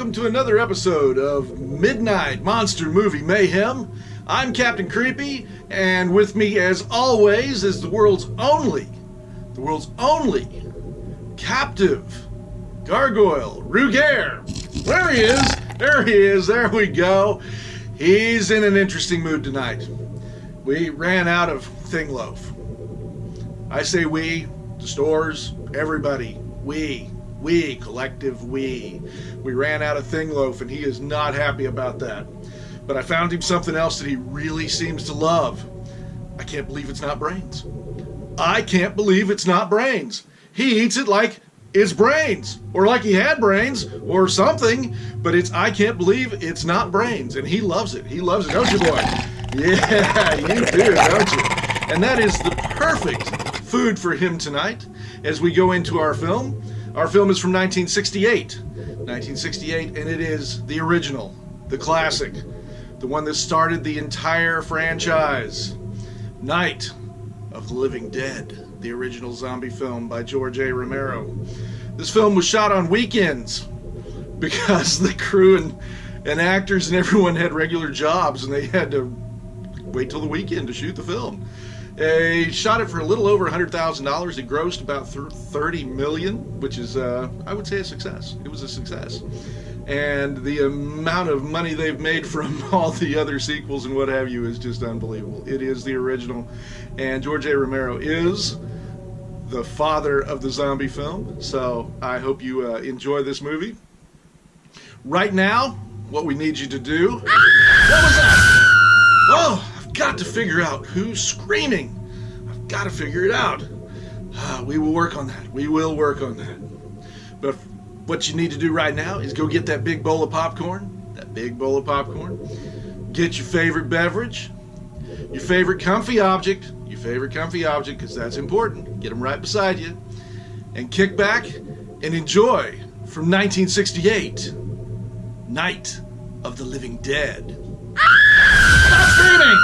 welcome to another episode of Midnight Monster Movie Mayhem. I'm Captain Creepy, and with me, as always, is the world's only captive gargoyle, Ruger. There he is, there we go. He's in an interesting mood tonight. We ran out of Thing Loaf. I say we, the stores, everybody, we, collective we. We ran out of Thing Loaf, and he is not happy about that. But I found him something else that he really seems to love. I can't believe it's not brains. I can't believe it's not brains. He eats it like it's brains, or like he had brains, or something, but I can't believe it's not brains, and he loves it. He loves it, don't you, boy? Yeah, you do, don't you? And that is the perfect food for him tonight as we go into our film. Our film is from 1968. 1968, and it is the original, the classic, the one that started the entire franchise. Night of the Living Dead, the original zombie film by George A. Romero. This film was shot on weekends because the crew and actors and everyone had regular jobs, and they had to wait till the weekend to shoot the film. They shot it for a little over $100,000. It grossed about $30 million, which is, I would say, a success. It was a success. And the amount of money they've made from all the other sequels and what have you is just unbelievable. It is the original. And George A. Romero is the father of the zombie film. So I hope you enjoy this movie. Right now, what we need you to do... What was that? Oh, I've got to figure out who's screaming. I've got to figure it out. We will work on that. We will work on that. But what you need to do right now is go get that big bowl of popcorn. Get your favorite beverage. Your favorite comfy object, because that's important. Get them right beside you. And kick back and enjoy from 1968, Night of the Living Dead. Stop screaming!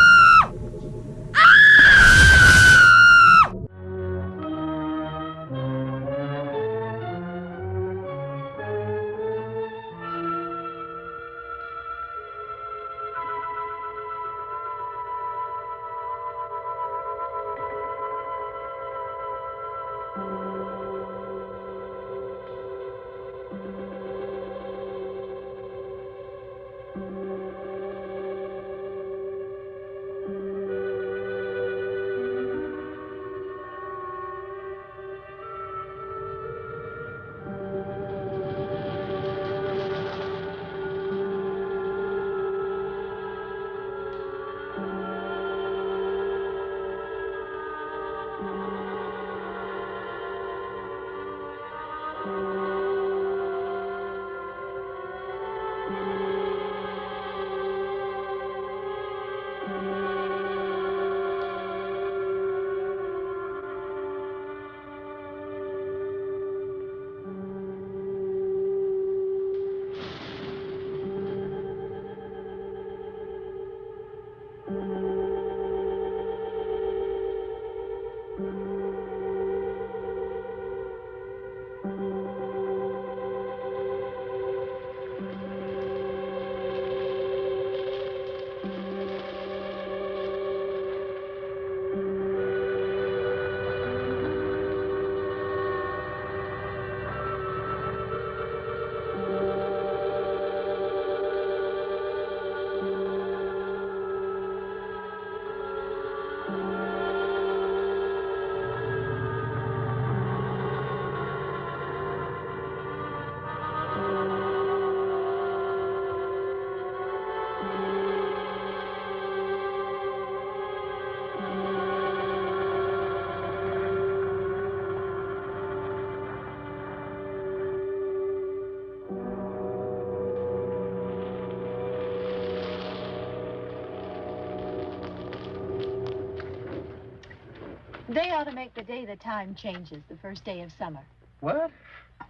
They ought to make the day the time changes, the first day of summer. What?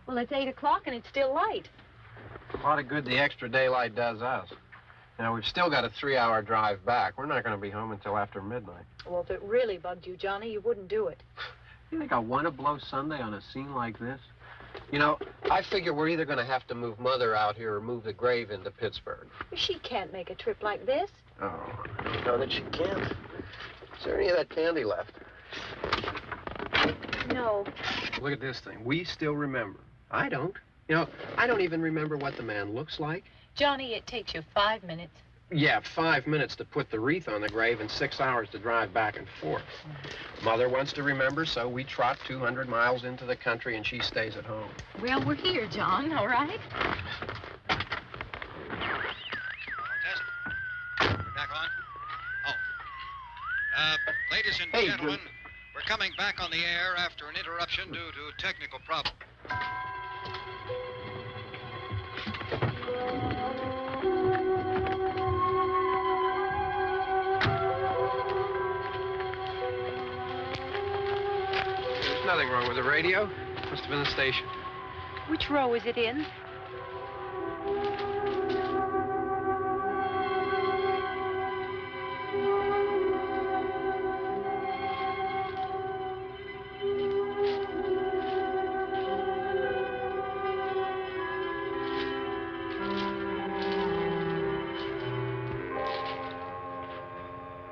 Well, it's 8 o'clock and it's still light. A lot of good the extra daylight does us. Now, we've still got a 3-hour drive back. We're not going to be home until after midnight. Well, if it really bugged you, Johnny, you wouldn't do it. You think I want to blow Sunday on a scene like this? You know, I figure we're either going to have to move Mother out here or move the grave into Pittsburgh. She can't make a trip like this. Oh, I don't know that she can. Is there any of that candy left? No. Look at this thing. We still remember. I don't. You know, I don't even remember what the man looks like. Johnny, it takes you 5 minutes. Yeah, 5 minutes to put the wreath on the grave and 6 hours to drive back and forth. Mother wants to remember, so we trot 200 miles into the country and she stays at home. Well, we're here, John, all right? Test. We're back on? Oh. Ladies and Hey, gentlemen, we're coming back on the air after an interruption due to technical problem. There's nothing wrong with the radio. Must have been the station. Which row is it in?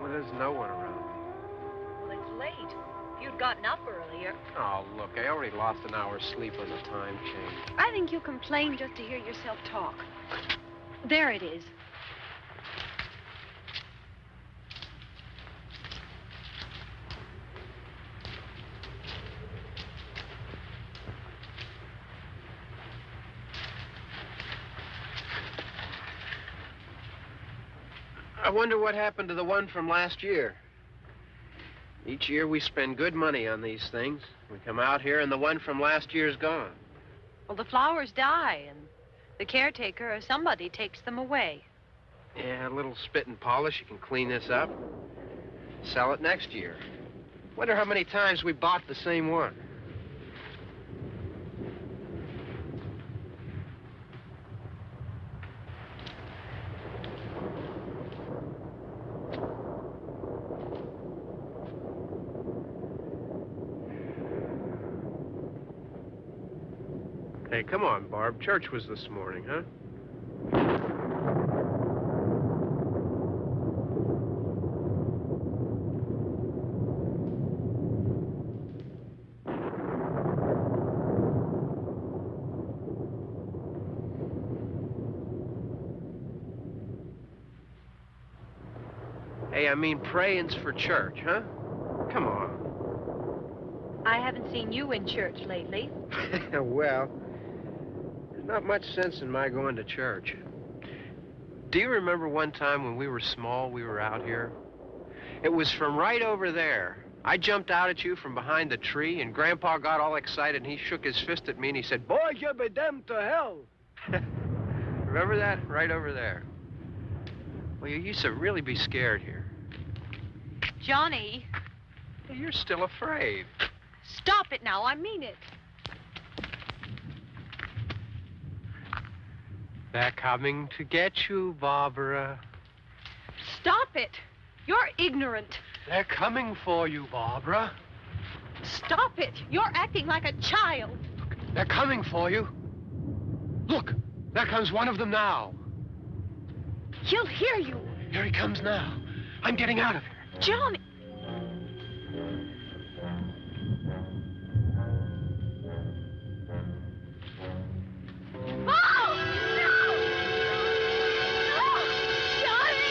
Well, there's no one around. Well, it's late. If you'd gotten up earlier. Oh, look, I already lost an hour's sleep on the time change. I think you complain just to hear yourself talk. There it is. I wonder what happened to the one from last year. Each year we spend good money on these things. We come out here and the one from last year's gone. Well, the flowers die, and the caretaker or somebody takes them away. Yeah, a little spit and polish. You can clean this up. Sell it next year. Wonder how many times we bought the same one. Hey, come on, Barb. Church was this morning, huh? Hey, I mean praying's for church, huh? Come on. I haven't seen you in church lately. Well, there's not much sense in my going to church. Do you remember one time when we were small, we were out here? It was from right over there. I jumped out at you from behind the tree, and Grandpa got all excited, and he shook his fist at me, and he said, "Boy, you'll be damned to hell." Remember that? Right over there. Well, you used to really be scared here. Johnny, You're still afraid. stop it now. I mean it. They're coming to get you, Barbara. Stop it. You're ignorant. They're coming for you, Barbara. Stop it. You're acting like a child. They're coming for you. Look, there comes one of them now. He'll hear you. Here he comes now. I'm getting out of here. Johnny. Oh, no! No! Johnny!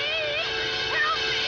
Help me!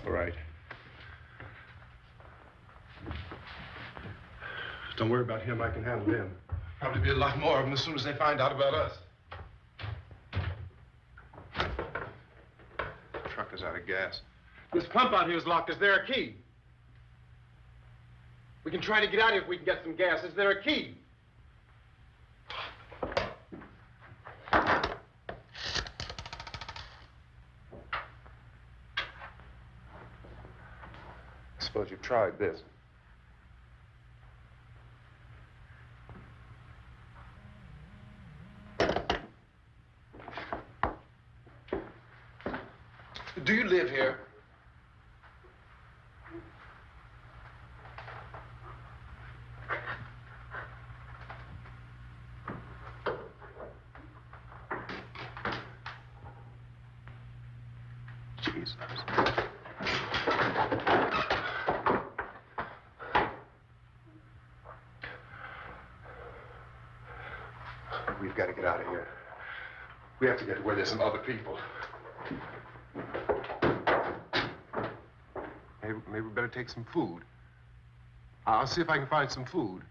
All right. Don't worry about him. I can handle him. Probably be a lot more of them as soon as they find out about us. The truck is out of gas. This pump out here is locked. Is there a key? We can try to get out of here if we can get some gas. Is there a key? I suppose you've tried this. Do you live here? Jesus. We've got to get out of here. We have to get to where there's some other people. Maybe we better take some food. I'll see if I can find some food.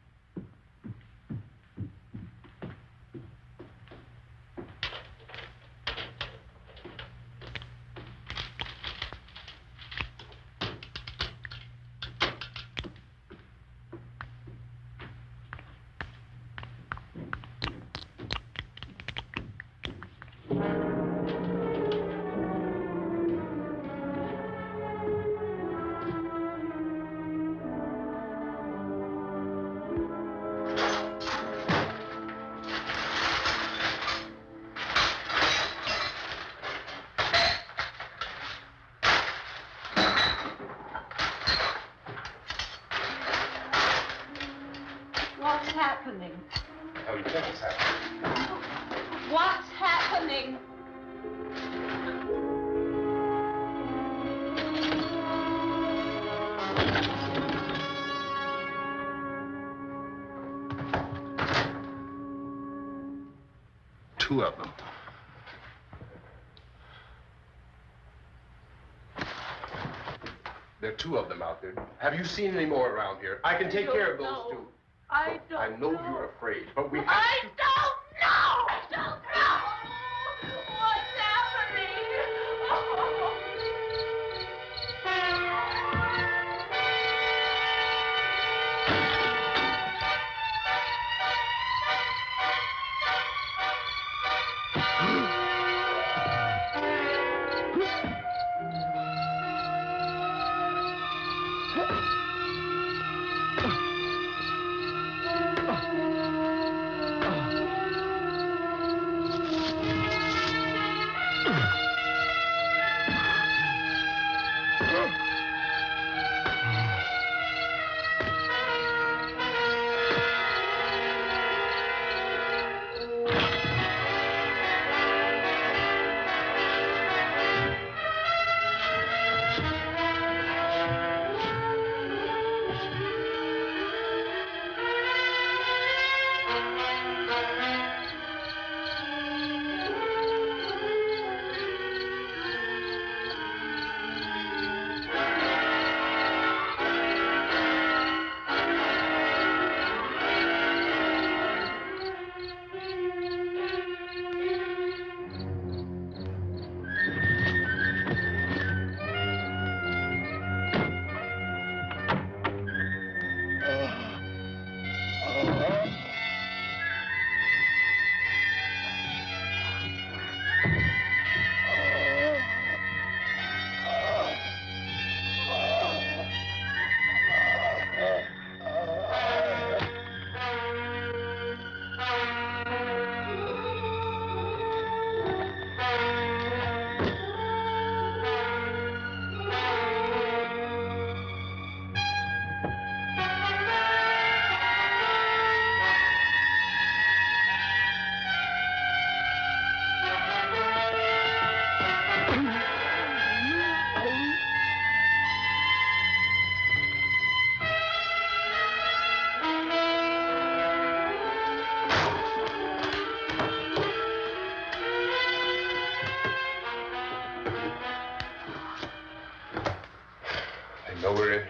What's happening? How do you think it's happening? What's happening? Two of them. There are two of them out there. Have you seen any more around here? I can take care of those two. I don't I know you're afraid, but we have I to... don't know! I don't know! What's happening?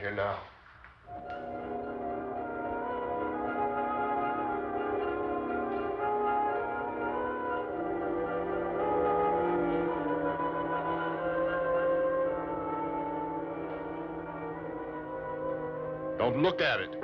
here now. Don't look at it.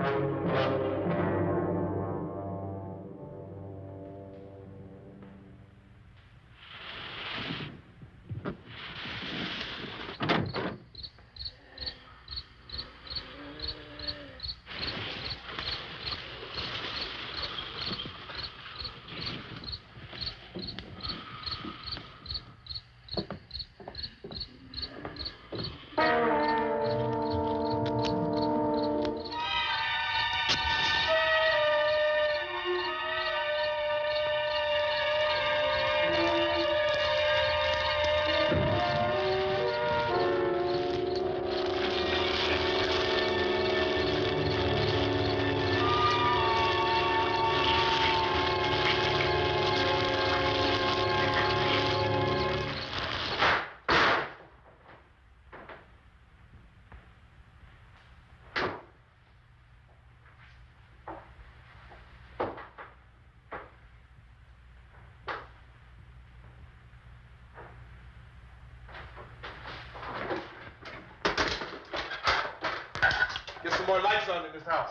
Get some more lights on in this house.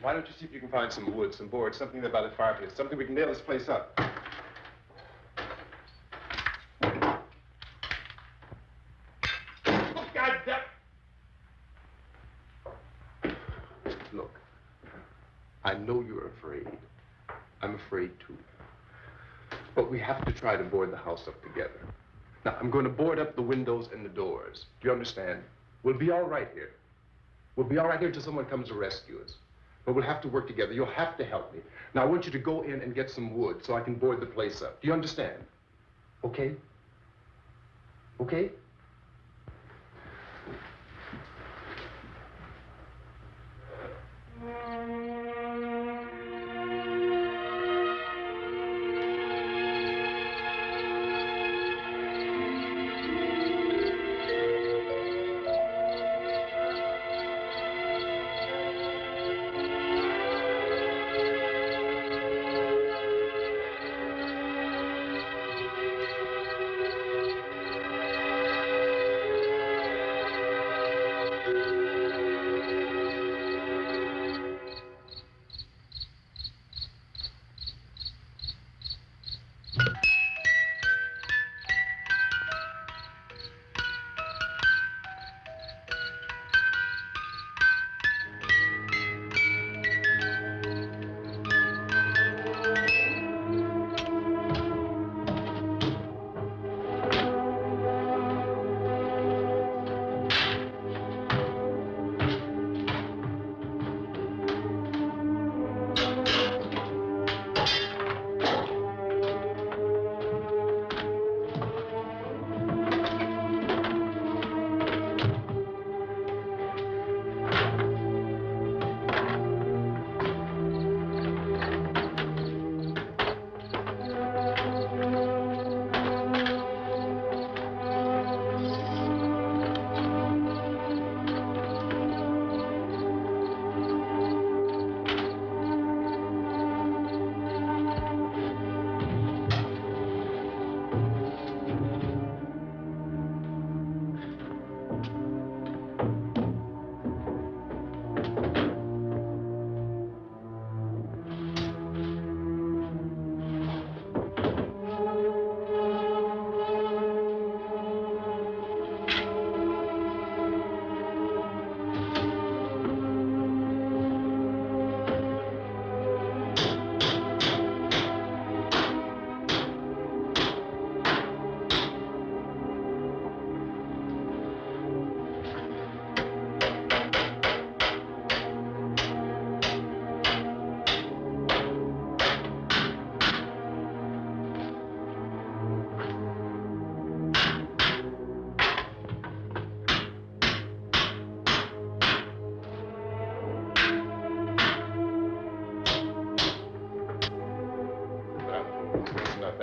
Why don't you see if you can find some wood, some board, something there by the fireplace, something we can nail this place up. Oh, God damn! Look, I know you're afraid. I'm afraid too. But we have to try to board the house up together. Now, I'm going to board up the windows and the doors. Do you understand? We'll be all right here. We'll be all right here until someone comes to rescue us. But we'll have to work together. You'll have to help me. Now, I want you to go in and get some wood so I can board the place up. Do you understand? Okay? Okay?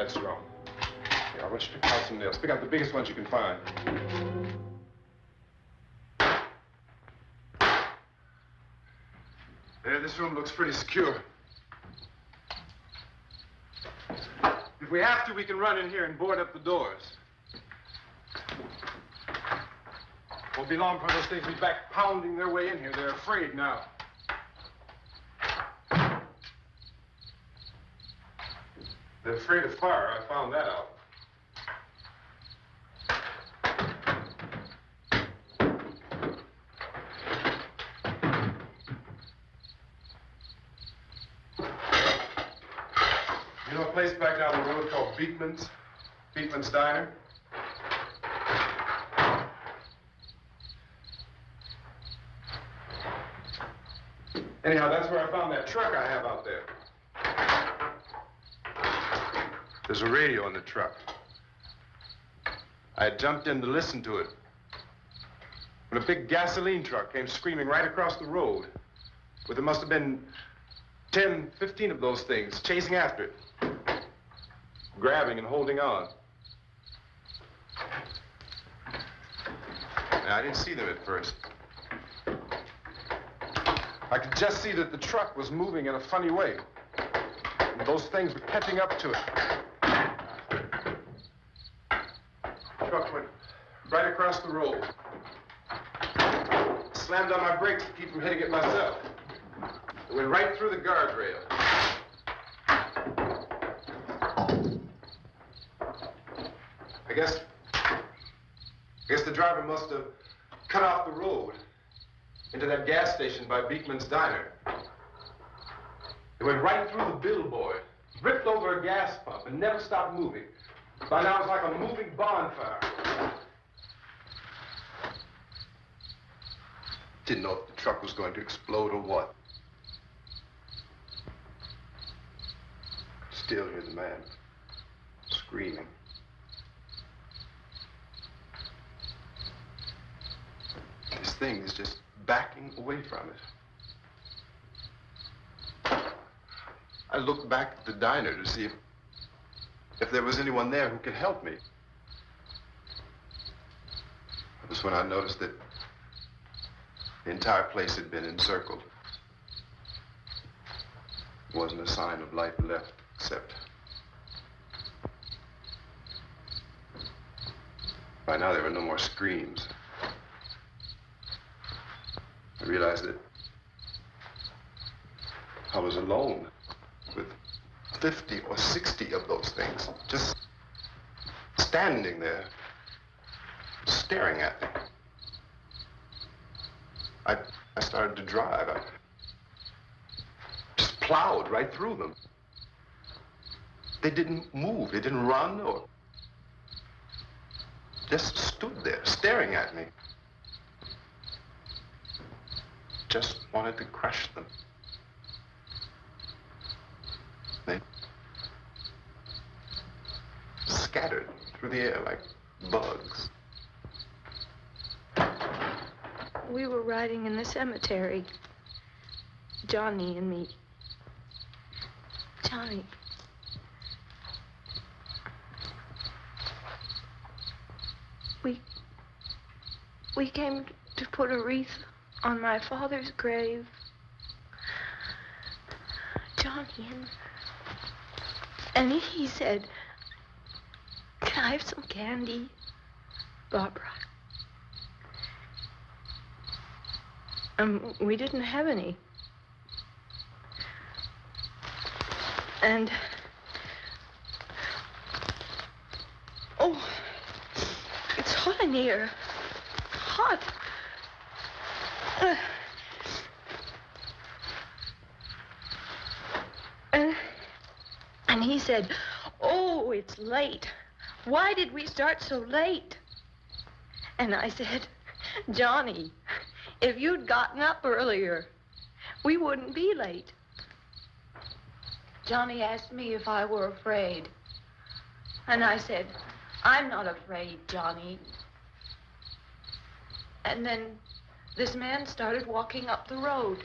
That's wrong. Here, I want you to pick out some nails. Pick out the biggest ones you can find. There, this room looks pretty secure. If we have to, we can run in here and board up the doors. Won't be long before those things will be back pounding their way in here. They're afraid now. They're afraid of fire. I found that out. You know a place back down the road called Beekman's? Beekman's Diner? Anyhow, that's where I found that truck I have out there. There's a radio in the truck. I had jumped in to listen to it when a big gasoline truck came screaming right across the road. Well, there must have been 10, 15 of those things chasing after it, grabbing and holding on. Now, I didn't see them at first. I could just see that the truck was moving in a funny way. And those things were catching up to it. The truck went right across the road. Slammed on my brakes to keep from hitting it myself. It went right through the guardrail. I guess the driver must have cut off the road into that gas station by Beekman's Diner. It went right through the billboard, ripped over a gas pump, and never stopped moving. By now, it was like a moving bonfire. Didn't know if the truck was going to explode or what. Still hear the man screaming. This thing is just backing away from it. I looked back at the diner to see if there was anyone there who could help me. It was when I noticed that the entire place had been encircled. There wasn't a sign of life left, except by now there were no more screams. I realized that I was alone with 50 or 60 of those things, just standing there, staring at me. I started to drive. I just plowed right through them. They didn't move. They didn't run or just stood there, staring at me. Just wanted to crush them. They scattered through the air like bugs. We were riding in the cemetery, Johnny and me. Johnny. We came to put a wreath on my father's grave. Johnny, and he said, "Can I have some candy, Barbara?" We didn't have any. And, oh, it's hot in here. Hot. And he said, "Oh, it's late. Why did we start so late?" And I said, "Johnny, if you'd gotten up earlier, we wouldn't be late." Johnny asked me if I were afraid. And I said, "I'm not afraid, Johnny." And then this man started walking up the road.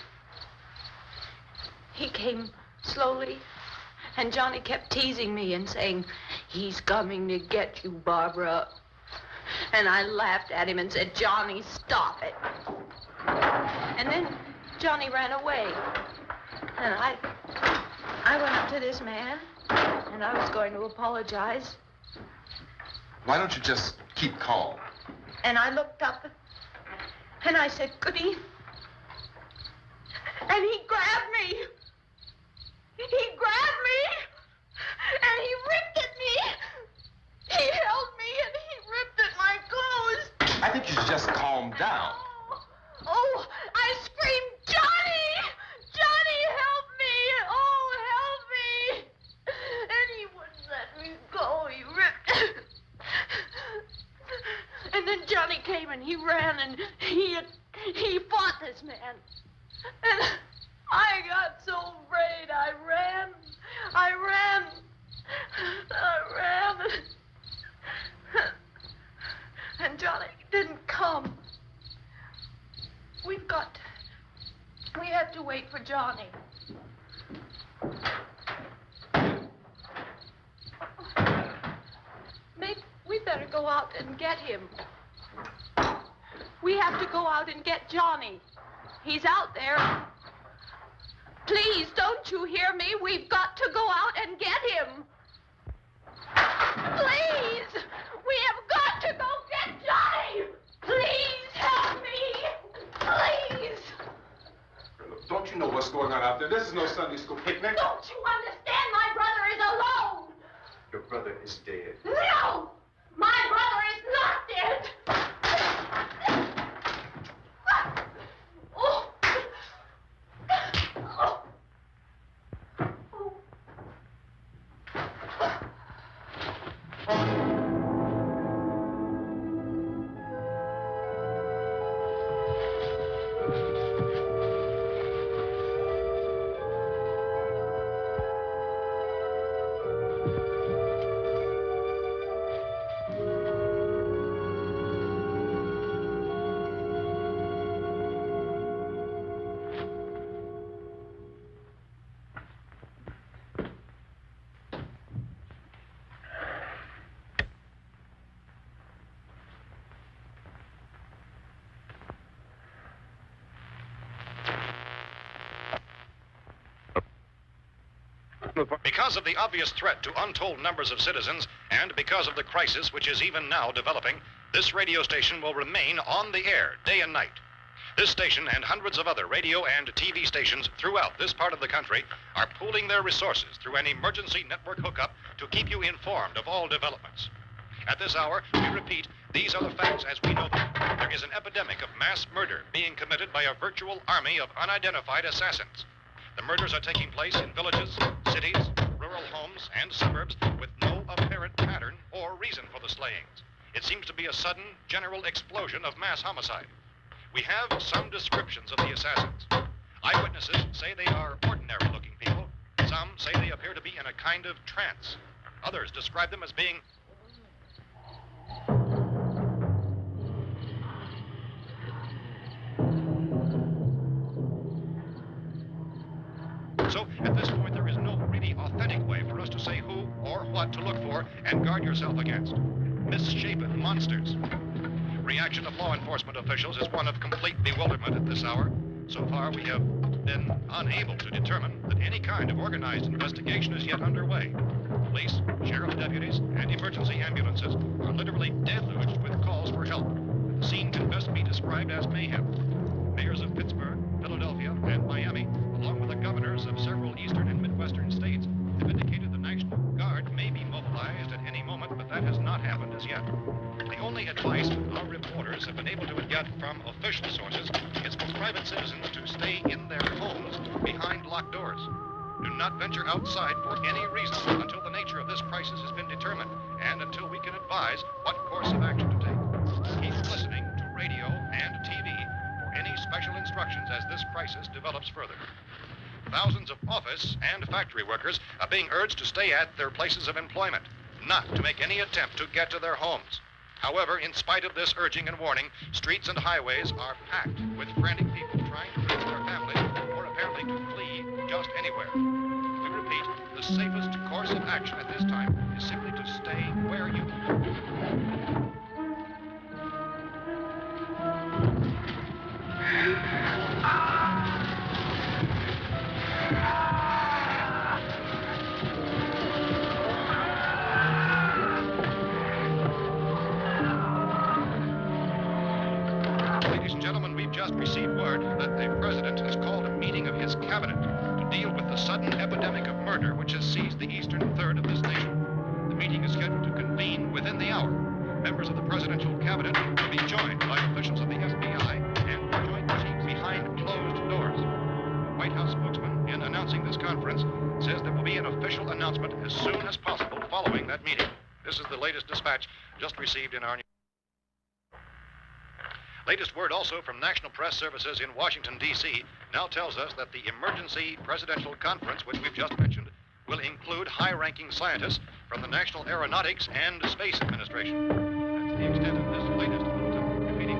He came slowly, and Johnny kept teasing me and saying, He's coming to get you, Barbara. And I laughed at him and said, Johnny, stop it. And then Johnny ran away. And I went up to this man, and I was going to apologize. Why don't you just keep calm? And I looked up, and I said, Goody. And he grabbed me. He grabbed me, and he ripped at me. He held me, and he ripped at my clothes. I think you should just calm down. Oh, I screamed, Johnny! Johnny, help me! Oh, help me! And he wouldn't let me go. He ripped. And then Johnny came and he ran and he fought this man. And I got so afraid. I ran. And Johnny didn't come. We have to wait for Johnny. Maybe we better go out and get him. We have to go out and get Johnny. He's out there. Please, don't you hear me? We've got to go out and get him. Please! We have got to go get Johnny! Please help me! Please! Don't you know what's going on out there? This is no Sunday school picnic. Don't you understand? My brother is alone! Your brother is dead. No! My brother is not dead! Oh. Oh. Because of the obvious threat to untold numbers of citizens, and because of the crisis which is even now developing, this radio station will remain on the air day and night. This station and hundreds of other radio and TV stations throughout this part of the country are pooling their resources through an emergency network hookup to keep you informed of all developments. At this hour, we repeat, these are the facts as we know them. There is an epidemic of mass murder being committed by a virtual army of unidentified assassins. The murders are taking place in villages, cities, rural homes, and suburbs with no apparent pattern or reason for the slayings. It seems to be a sudden, general explosion of mass homicide. We have some descriptions of the assassins. Eyewitnesses say they are ordinary-looking people. Some say they appear to be in a kind of trance. Others describe them as being So, at this point, there is no really authentic way for us to say who or what to look for and guard yourself against. Misshapen monsters. Reaction of law enforcement officials is one of complete bewilderment at this hour. So far, we have been unable to determine that any kind of organized investigation is yet underway. Police, sheriff's deputies, and emergency ambulances are literally deluged with calls for help. The scene can best be described as mayhem. Mayors of Pittsburgh, Philadelphia, and Miami, along with the governors of several eastern and midwestern states, have indicated the National Guard may be mobilized at any moment, but that has not happened as yet. The only advice our reporters have been able to get from official sources is for private citizens to stay in their homes behind locked doors. Do not venture outside for any reason until the nature of this crisis has been determined and until we can advise what course of action to take. Keep listening to radio and TV for any special instructions as this crisis develops further. Thousands of office and factory workers are being urged to stay at their places of employment, not to make any attempt to get to their homes. However, in spite of this urging and warning, streets and highways are packed with frantic people trying to reach their families or apparently to flee just anywhere. We repeat, the safest course of action at this time is simply to stay word that the president has called a meeting of his cabinet to deal with the sudden epidemic of murder which has seized the eastern third of this nation. The meeting is scheduled to convene within the hour. Members of the presidential cabinet will be joined by officials of the FBI and joint chiefs behind closed doors. The White House spokesman, in announcing this conference, says there will be an official announcement as soon as possible following that meeting. This is the latest dispatch just received in our latest word also from National Press Services in Washington, D.C. now tells us that the emergency presidential conference, which we've just mentioned, will include high-ranking scientists from the National Aeronautics and Space Administration. That's the extent of this latest bulletin. Repeating,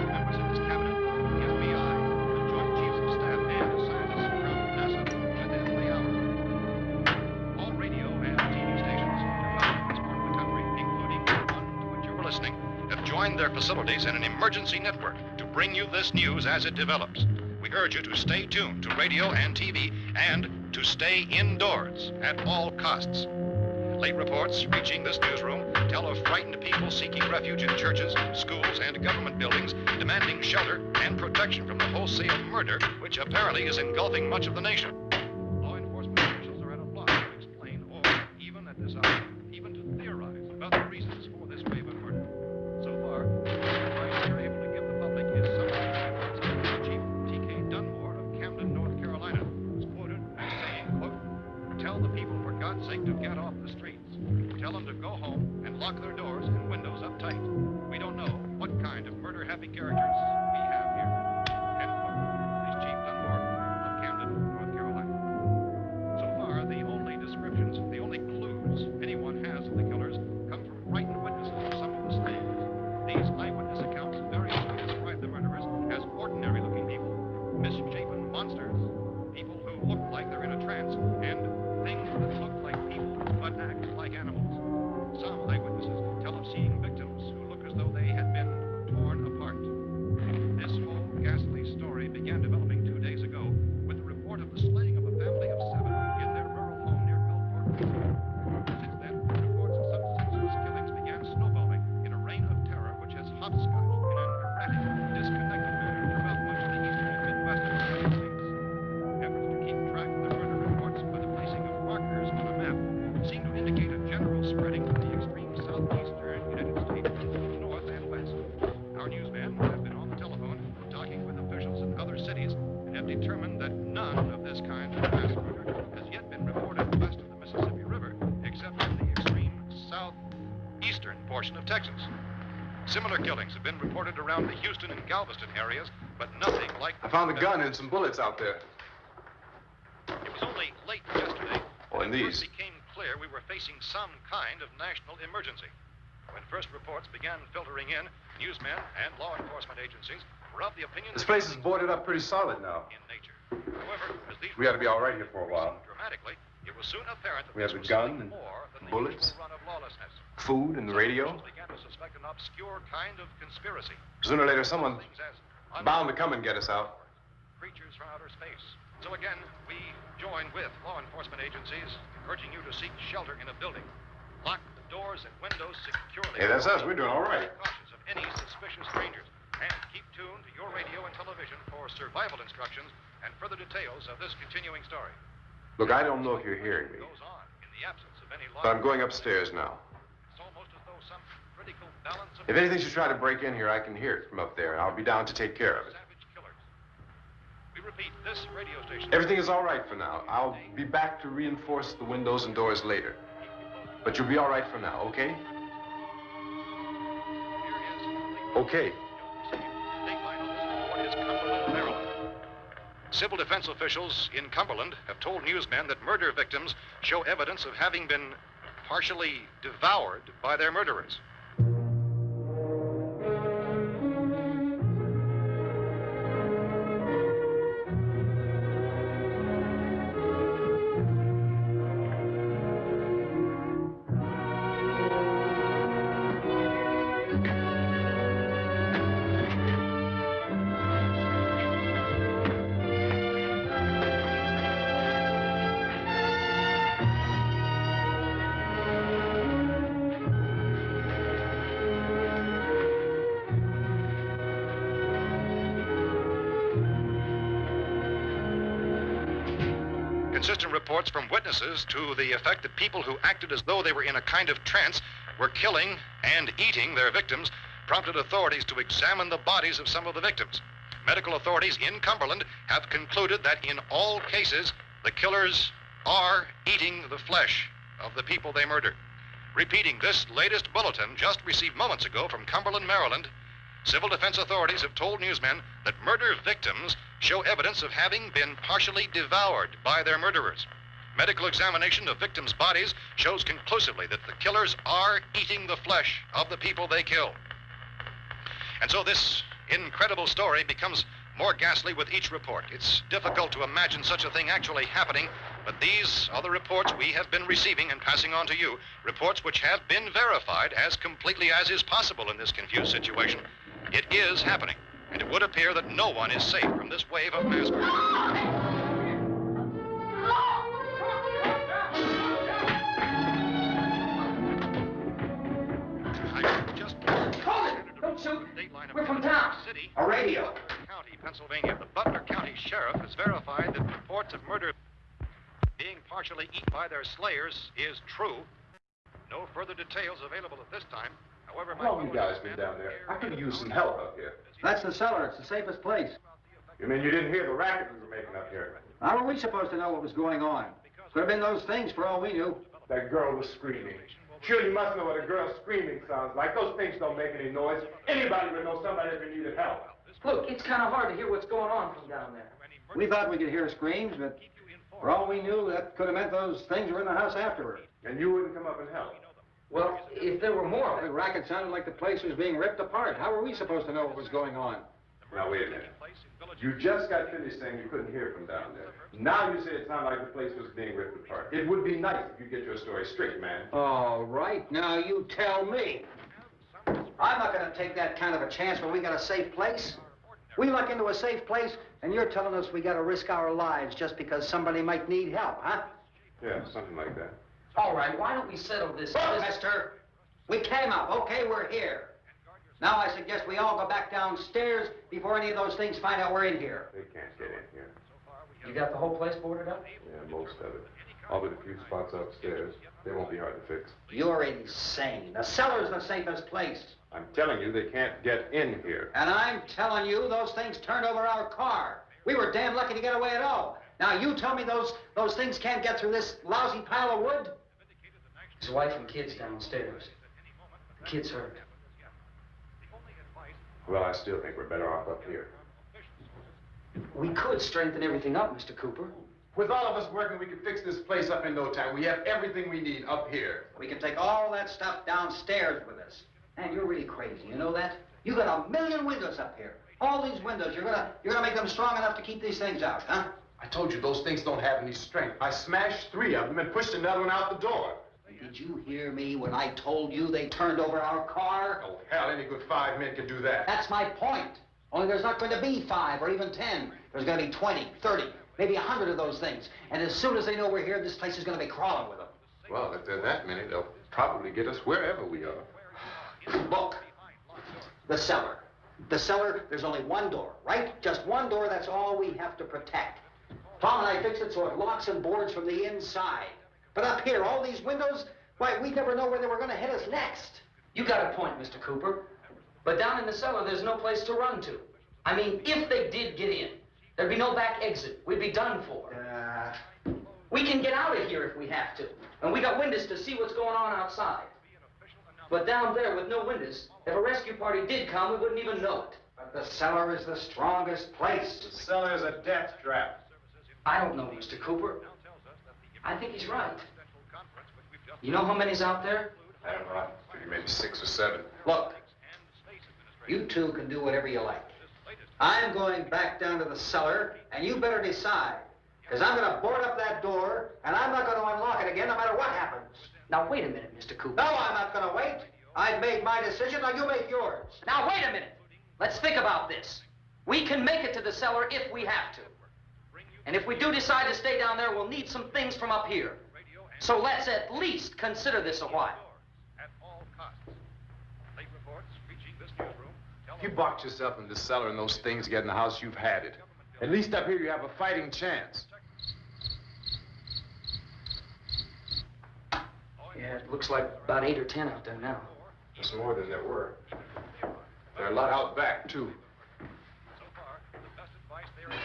members of this cabinet, the FBI, the Joint Chiefs of Staff, and scientists from NASA within the hour. All radio and TV stations throughout this part of the country, including the one to which you were listening, have joined their facilities in an emergency network to bring you this news as it develops. We urge you to stay tuned to radio and TV and to stay indoors at all costs. Late reports reaching this newsroom tell of frightened people seeking refuge in churches, schools, and government buildings, demanding shelter and protection from the wholesale murder which apparently is engulfing much of the nation. Law enforcement officials are at a loss to explain or, even at this hour, even to theorize about the reasons for this wave of murder. So far, the advice we're able to give the public is summary reports of Chief T.K. Dunmore of Camden, North Carolina, who's quoted as saying, quote, "Tell the people, for God's sake, to get off the streets. Tell them to go home and lock their doors and windows up tight. We don't know what kind of murder-happy characters we have here." End quote. This is Chief Dunmore of Camden, North Carolina. So far, the only descriptions, the only clues anyone has of the killers come from frightened witnesses of some of the slayings. These eyewitness accounts variously describe the murderers as ordinary-looking people, misshapen monsters, people who look like they're in a trance, and things that look like people but act like animals. Some eyewitnesses tell of seeing victims who look as though they had been torn apart. This whole ghastly story began developing 2 days ago with the report of the slaying of a family of 7 in their rural home near Gulfport. Since then, reports of such senseless killings began snowballing in a reign of terror which has hopscotched in an erratic, disconnected manner throughout much of the eastern and midwest of the United States. Efforts to keep track of the murder reports by the placing of markers on a map seem to indicate a general spreading from the extreme southeastern United States to the north and west. Our newsmen have been on the telephone talking with officials in other cities and have determined that none of this kind of mass murder has yet been reported west of the Mississippi River, except in the extreme southeastern portion of Texas. Similar killings have been reported around the Houston and Galveston areas, but nothing like... I found a gun and some bullets out there. It was only late yesterday Oh, and when it first these. became clear we were facing some kind of national emergency. When first reports began filtering in, newsmen and law enforcement agencies were of the opinion This that place is boarded up pretty solid now. in nature. However, as these We ought to be all right here for a while. dramatically, it was soon apparent that We have this the was gun something and more than the bullets. usual run of lawlessness. Food and the Some radio. officials began to suspect an obscure kind of conspiracy. Sooner or later, someone's Things as bound to come and get us out. creatures from outer space. So again, we join with law enforcement agencies, urging you to seek shelter in a building. Lock the doors and windows securely. Hey, that's us. We're doing all right. Cautious of any suspicious strangers. And keep tuned to your radio and television for survival instructions and further details of this continuing story. Look, I don't know if you're hearing me, Goes on in the absence of any law. but I'm going upstairs now. It's almost as though some critical balance of If anything should try to break in here, I can hear it from up there, and I'll be down to take care of it. savage killers. We repeat, this radio station. Everything is all right for now. I'll be back to reinforce the windows and doors later. But you'll be all right for now, okay? Okay. Civil defense officials in Cumberland have told newsmen that murder victims show evidence of having been partially devoured by their murderers. Consistent reports from witnesses to the effect that people who acted as though they were in a kind of trance were killing and eating their victims prompted authorities to examine the bodies of some of the victims. Medical authorities in Cumberland have concluded that in all cases, the killers are eating the flesh of the people they murdered. Repeating this latest bulletin just received moments ago from Cumberland, Maryland, civil defense authorities have told newsmen that murder victims show evidence of having been partially devoured by their murderers. Medical examination of victims' bodies shows conclusively that the killers are eating the flesh of the people they kill. And so this incredible story becomes more ghastly with each report. It's difficult to imagine such a thing actually happening, but these are the reports we have been receiving and passing on to you, reports which have been verified as completely as is possible in this confused situation. It is happening, and it would appear that no one is safe from this wave of mass murder. Don't shoot. We're from town. A radio. County, Pennsylvania. The Butler County Sheriff has verified that reports of murder being partially eaten by their slayers is true. No further details available at this time. However, How long you guys been down there? I could use some help up here. That's the cellar. It's the safest place. You mean you didn't hear the racket we were making up here? How are we supposed to know what was going on? Could have been those things for all we knew. That girl was screaming. Sure, you must know what a girl screaming sounds like. Those things don't make any noise. Anybody would know somebody ever needed help. Look, it's kind of hard to hear what's going on from down there. We thought we could hear screams, but for all we knew, that could have meant those things were in the house afterward. And you wouldn't come up and help? Well, if there were more... The racket sounded like the place was being ripped apart. How were we supposed to know what was going on? Now, wait a minute. You just got finished saying you couldn't hear from down there. Now you say it sounded like the place was being ripped apart. It would be nice if you get your story straight, man. All right, now you tell me. I'm not going to take that kind of a chance when we got a safe place. We luck into a safe place, and you're telling us we got to risk our lives just because somebody might need help, huh? Yeah, something like that. All right, why don't we settle this? Look, mister, we came up. Okay, we're here. Now I suggest we all go back downstairs before any of those things find out we're in here. They can't get in here. You got the whole place boarded up? Yeah, most of it. All but a few spots upstairs. They won't be hard to fix. You're insane. The cellar's the safest place. I'm telling you, they can't get in here. And I'm telling you, those things turned over our car. We were damn lucky to get away at all. Now you tell me those things can't get through this lousy pile of wood? His wife and kids downstairs. The kid's hurt. Well, I still think we're better off up here. We could strengthen everything up, Mr. Cooper. With all of us working, we could fix this place up in no time. We have everything we need up here. We can take all that stuff downstairs with us. Man, you're really crazy, you know that? You got 1 million windows up here. All these windows, you're gonna make them strong enough to keep these things out, huh? I told you those things don't have any strength. I smashed 3 of them and pushed another one out the door. Did you hear me when I told you they turned over our car? Oh, hell, any good 5 men can do that. That's my point. Only there's not going to be 5 or even 10. There's going to be 20, 30, maybe 100 of those things. And as soon as they know we're here, this place is going to be crawling with them. Well, if there are that many, they'll probably get us wherever we are. Look, the cellar. The cellar, there's only one door, right? Just one door, that's all we have to protect. Tom and I fixed it so it locks and boards from the inside. But up here, all these windows, why, we never know where they were going to hit us next. You got a point, Mr. Cooper. But down in the cellar, there's no place to run to. I mean, if they did get in, there'd be no back exit. We'd be done for. We can get out of here if we have to. And we got windows to see what's going on outside. But down there with no windows, if a rescue party did come, we wouldn't even know it. But the cellar is the strongest place. The cellar is a death trap. I don't know, Mr. Cooper. I think he's right. You know how many's out there? I don't know. Maybe 6 or 7. Look, you two can do whatever you like. I'm going back down to the cellar, and you better decide. Because I'm going to board up that door, and I'm not going to unlock it again no matter what happens. Now, wait a minute, Mr. Cooper. No, I'm not going to wait. I've made my decision, now you make yours. Now, wait a minute. Let's think about this. We can make it to the cellar if we have to. And if we do decide to stay down there, we'll need some things from up here. So let's at least consider this a while. If you box yourself in the cellar and those things get in the house, you've had it. At least up here you have a fighting chance. Yeah, it looks like about 8 or 10 out there now. That's more than there were. There are a lot out back, too. So far, the best advice there is.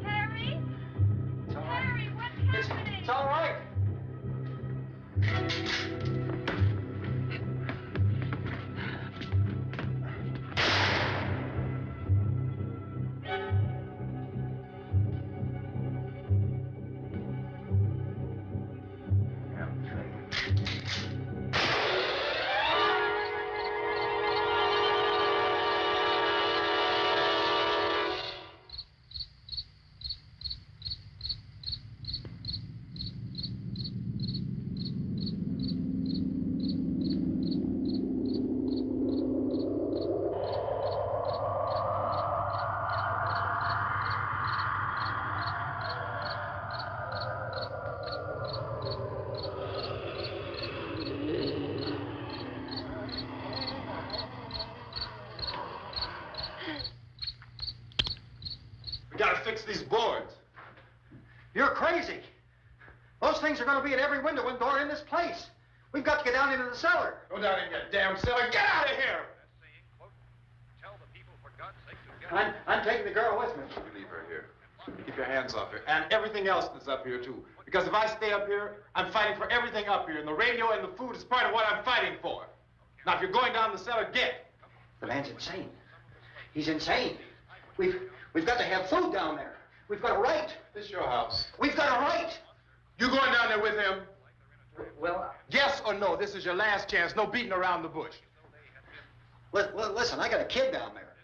Harry? It's all right. Harry, what's happening? It's all right. We gotta fix these boards. You're crazy. Those things are going to be at every window and door in this place. We've got to get down into the cellar. Go down in your damn cellar. Get out of here! Tell the people, for God's sake, to get I'm taking the girl with me. You leave her here. Keep your hands off her. And everything else that's up here, too. Because if I stay up here, I'm fighting for everything up here. And the radio and the food is part of what I'm fighting for. Now, if you're going down the cellar, get. The man's insane. He's insane. We've got to have food down there. We've got a right. This is your house. We've got a right. You going down there with him? Well, Yes or no? This is your last chance. No beating around the bush. Listen, I got a kid down there.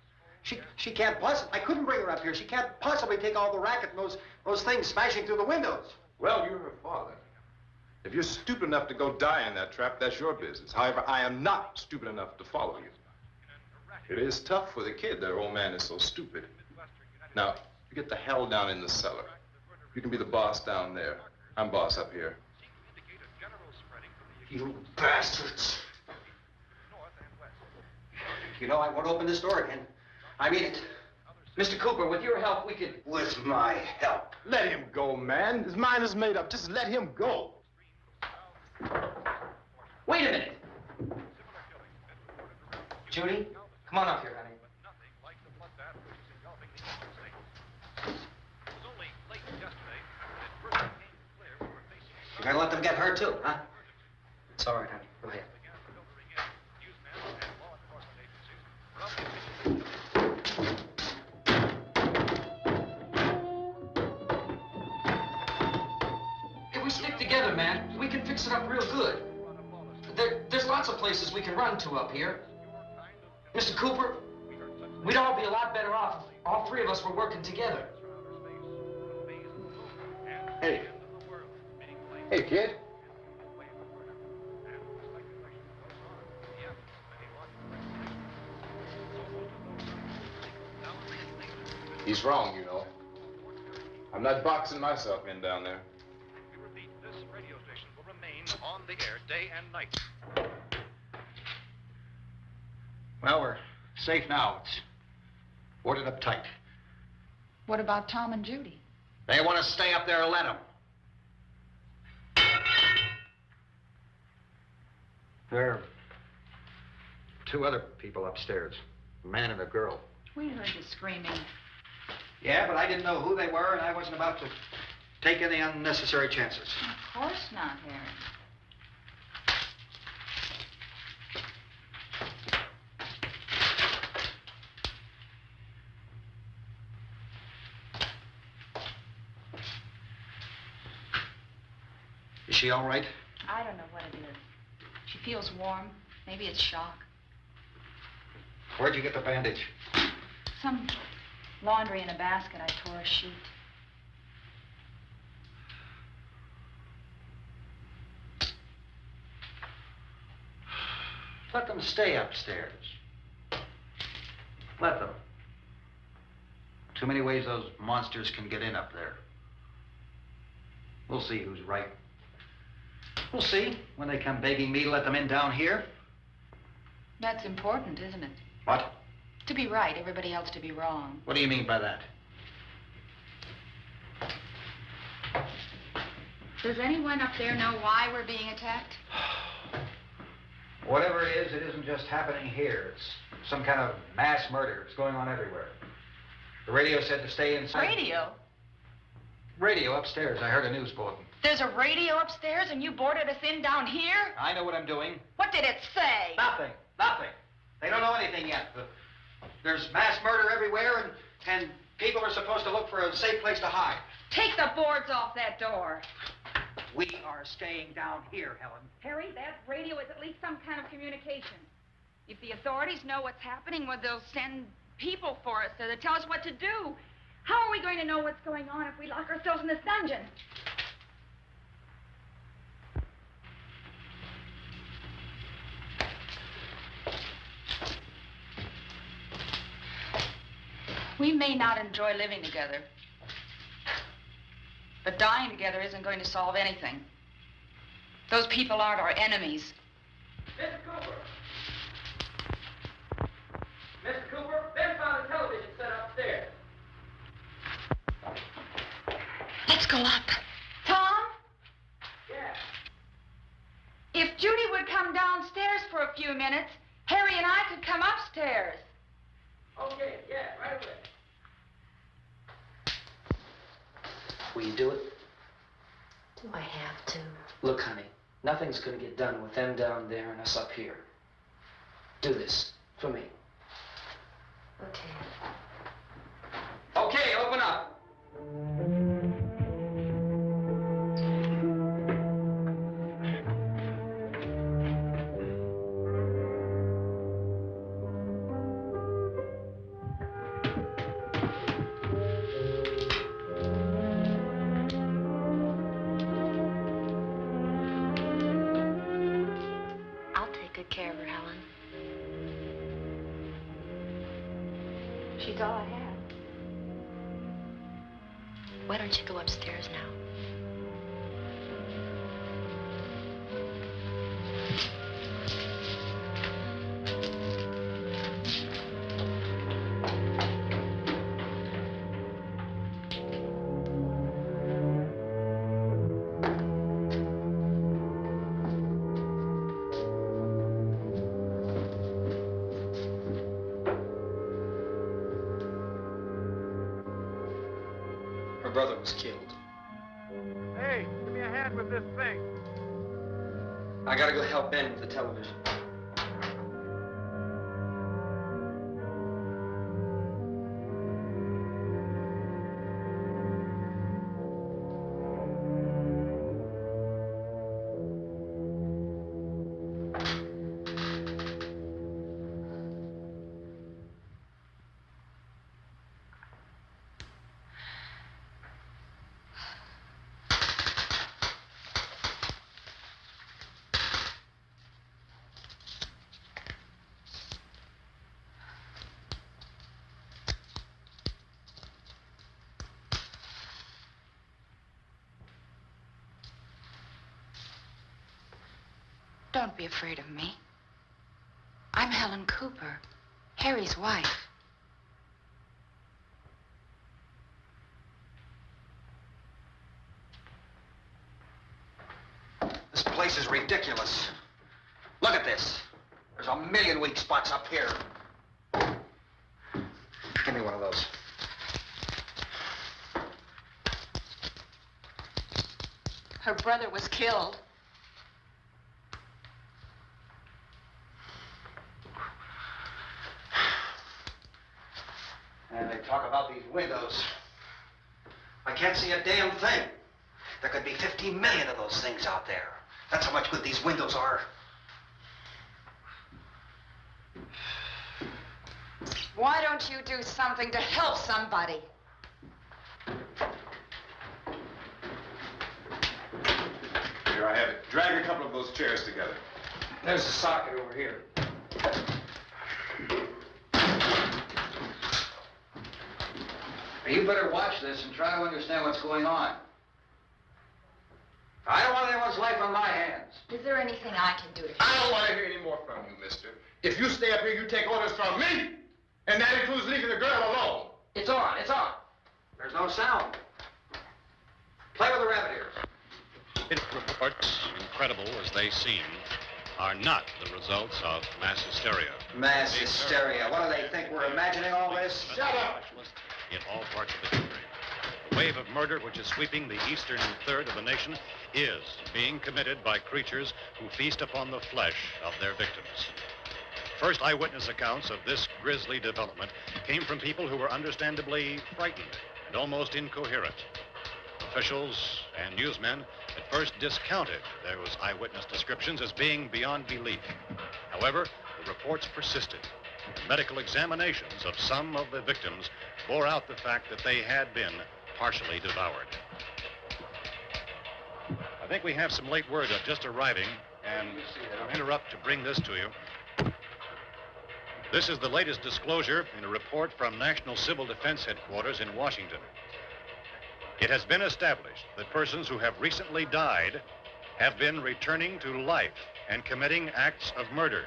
She can't possibly. I couldn't bring her up here. She can't possibly take all the racket and those things smashing through the windows. Well, you're her father. If you're stupid enough to go die in that trap, that's your business. However, I am not stupid enough to follow you. It is tough for the kid that her old man is so stupid. Now, you get the hell down in the cellar. You can be the boss down there. I'm boss up here. You bastards. You know, I won't open this door again. I mean it. Mr. Cooper, with your help, we could... With my help. Let him go, man. His mind is made up. Just let him go. Wait a minute. Judy, come on up here, honey. You're gonna let them get hurt too, huh? It's all right, honey. Go ahead. If we stick together, man, we can fix it up real good. There's lots of places we can run to up here. Mr. Cooper, we'd all be a lot better off if all three of us were working together. Hey. Hey, kid. He's wrong, you know. I'm not boxing myself in down there. We repeat, this radio station will remain on the air day and night. Well, we're safe now. It's boarded up tight. What about Tom and Judy? They want to stay up there, let them. There are two other people upstairs, a man and a girl. We heard you screaming. Yeah, but I didn't know who they were, and I wasn't about to take any unnecessary chances. Of course not, Harry. Is she all right? I don't know what it is. She feels warm. Maybe it's shock. Where'd you get the bandage? Some laundry in a basket. I tore a sheet. Let them stay upstairs. Let them. Too many ways those monsters can get in up there. We'll see who's right. We'll see when they come begging me to let them in down here. That's important, isn't it? What? To be right, everybody else to be wrong. What do you mean by that? Does anyone up there know why we're being attacked? Whatever it isn't just happening here. It's some kind of mass murder. It's going on everywhere. The radio said to stay inside. Radio? Radio upstairs. I heard a news bulletin. There's a radio upstairs and you boarded us in down here? I know what I'm doing. What did it say? Nothing. Nothing. They don't know anything yet. There's mass murder everywhere, and people are supposed to look for a safe place to hide. Take the boards off that door. We are staying down here, Helen. Harry, that radio is at least some kind of communication. If the authorities know what's happening, well, they'll send people for us to tell us what to do. How are we going to know what's going on if we lock ourselves in this dungeon? We may not enjoy living together, but dying together isn't going to solve anything. Those people aren't our enemies. Mr. Cooper! Mr. Cooper, Ben found a television set upstairs. Let's go up. Tom? Yeah. If Judy would come downstairs for a few minutes, Harry and I could come upstairs. Okay, yeah, right away. Will you do it? Do I have to? Look, honey, nothing's gonna get done with them down there and us up here. Do this for me. Okay. Okay, open up. I'll take good care of her, Helen. She's all I have. Why don't you go upstairs now? Her brother was killed. Hey, give me a hand with this thing. I gotta go help Ben with the television. Don't be afraid of me. I'm Helen Cooper, Harry's wife. This place is ridiculous. Look at this. There's a million weak spots up here. Give me one of those. Her brother was killed. And they talk about these windows. I can't see a damn thing. There could be 15 million of those things out there. That's how much good these windows are. Why don't you do something to help somebody? Here, I have it. Drag a couple of those chairs together. There's a socket over here. You better watch this and try to understand what's going on. I don't want anyone's life on my hands. Is there anything I can do to help? I don't want to hear any more from you, mister. If you stay up here, you take orders from me. And that includes leaving the girl alone. It's on, it's on. There's no sound. Play with the rabbit ears. Reports, incredible as they seem, are not the results of mass hysteria. Mass hysteria. What do they think? We're imagining all this? Shut up! In all parts of the country. The wave of murder which is sweeping the eastern third of the nation is being committed by creatures who feast upon the flesh of their victims. First eyewitness accounts of this grisly development came from people who were understandably frightened and almost incoherent. Officials and newsmen at first discounted those eyewitness descriptions as being beyond belief. However, the reports persisted. Medical examinations of some of the victims bore out the fact that they had been partially devoured. I think we have some late word just arriving, and I'll interrupt to bring this to you. This is the latest disclosure in a report from National Civil Defense Headquarters in Washington. It has been established that persons who have recently died have been returning to life and committing acts of murder.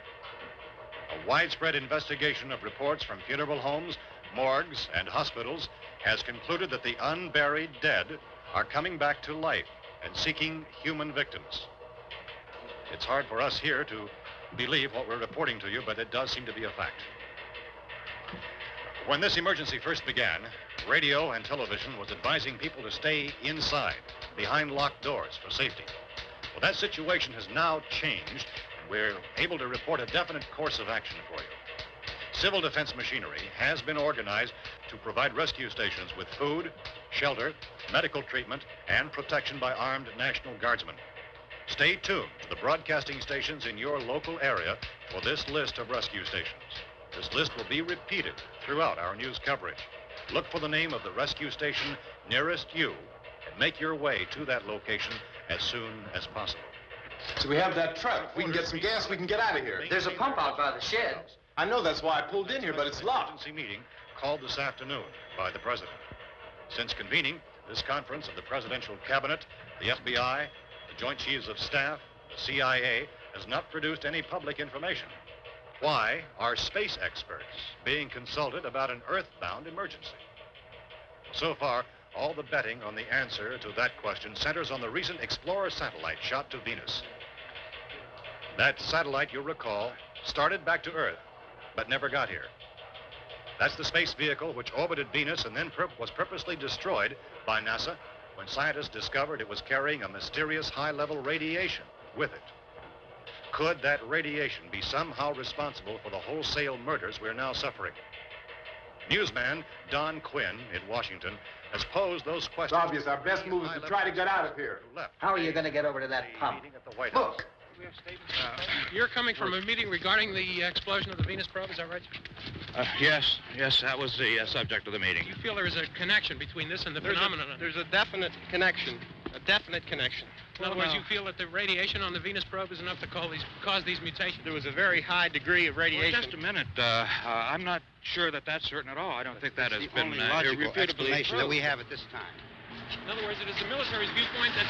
A widespread investigation of reports from funeral homes, morgues, and hospitals has concluded that the unburied dead are coming back to life and seeking human victims. It's hard for us here to believe what we're reporting to you, but it does seem to be a fact. When this emergency first began, radio and television was advising people to stay inside, behind locked doors for safety. Well, that situation has now changed, and we're able to report a definite course of action for you. Civil defense machinery has been organized to provide rescue stations with food, shelter, medical treatment, and protection by armed National Guardsmen. Stay tuned to the broadcasting stations in your local area for this list of rescue stations. This list will be repeated throughout our news coverage. Look for the name of the rescue station nearest you and make your way to that location as soon as possible. So we have that truck. If we can get some gas, we can get out of here. There's a pump out by the shed. I know, that's why I pulled in here, but it's locked. Emergency meeting called this afternoon by the President. Since convening this conference of the Presidential Cabinet, the FBI, the Joint Chiefs of Staff, the CIA has not produced any public information. Why are space experts being consulted about an Earth-bound emergency? So far, all the betting on the answer to that question centers on the recent Explorer satellite shot to Venus. That satellite, you'll recall, started back to Earth, but never got here. That's the space vehicle which orbited Venus and then was purposely destroyed by NASA when scientists discovered it was carrying a mysterious high-level radiation with it. Could that radiation be somehow responsible for the wholesale murders we're now suffering? Newsman Don Quinn in Washington has posed those questions. It's obvious our best move is to try to get out of here. How are you going to get over to that pump? Look. You're coming from a meeting regarding the explosion of the Venus probe, is that right? Yes, that was the subject of the meeting. You feel there is a connection between this and the phenomenon? There's a definite connection. In other words, you feel that the radiation on the Venus probe is enough to cause these mutations? There was a very high degree of radiation. Well, just a minute. I'm not sure that that's certain at all. I don't think that has been irrefutably explanation that we have at this time. In other words, it is the military's viewpoint that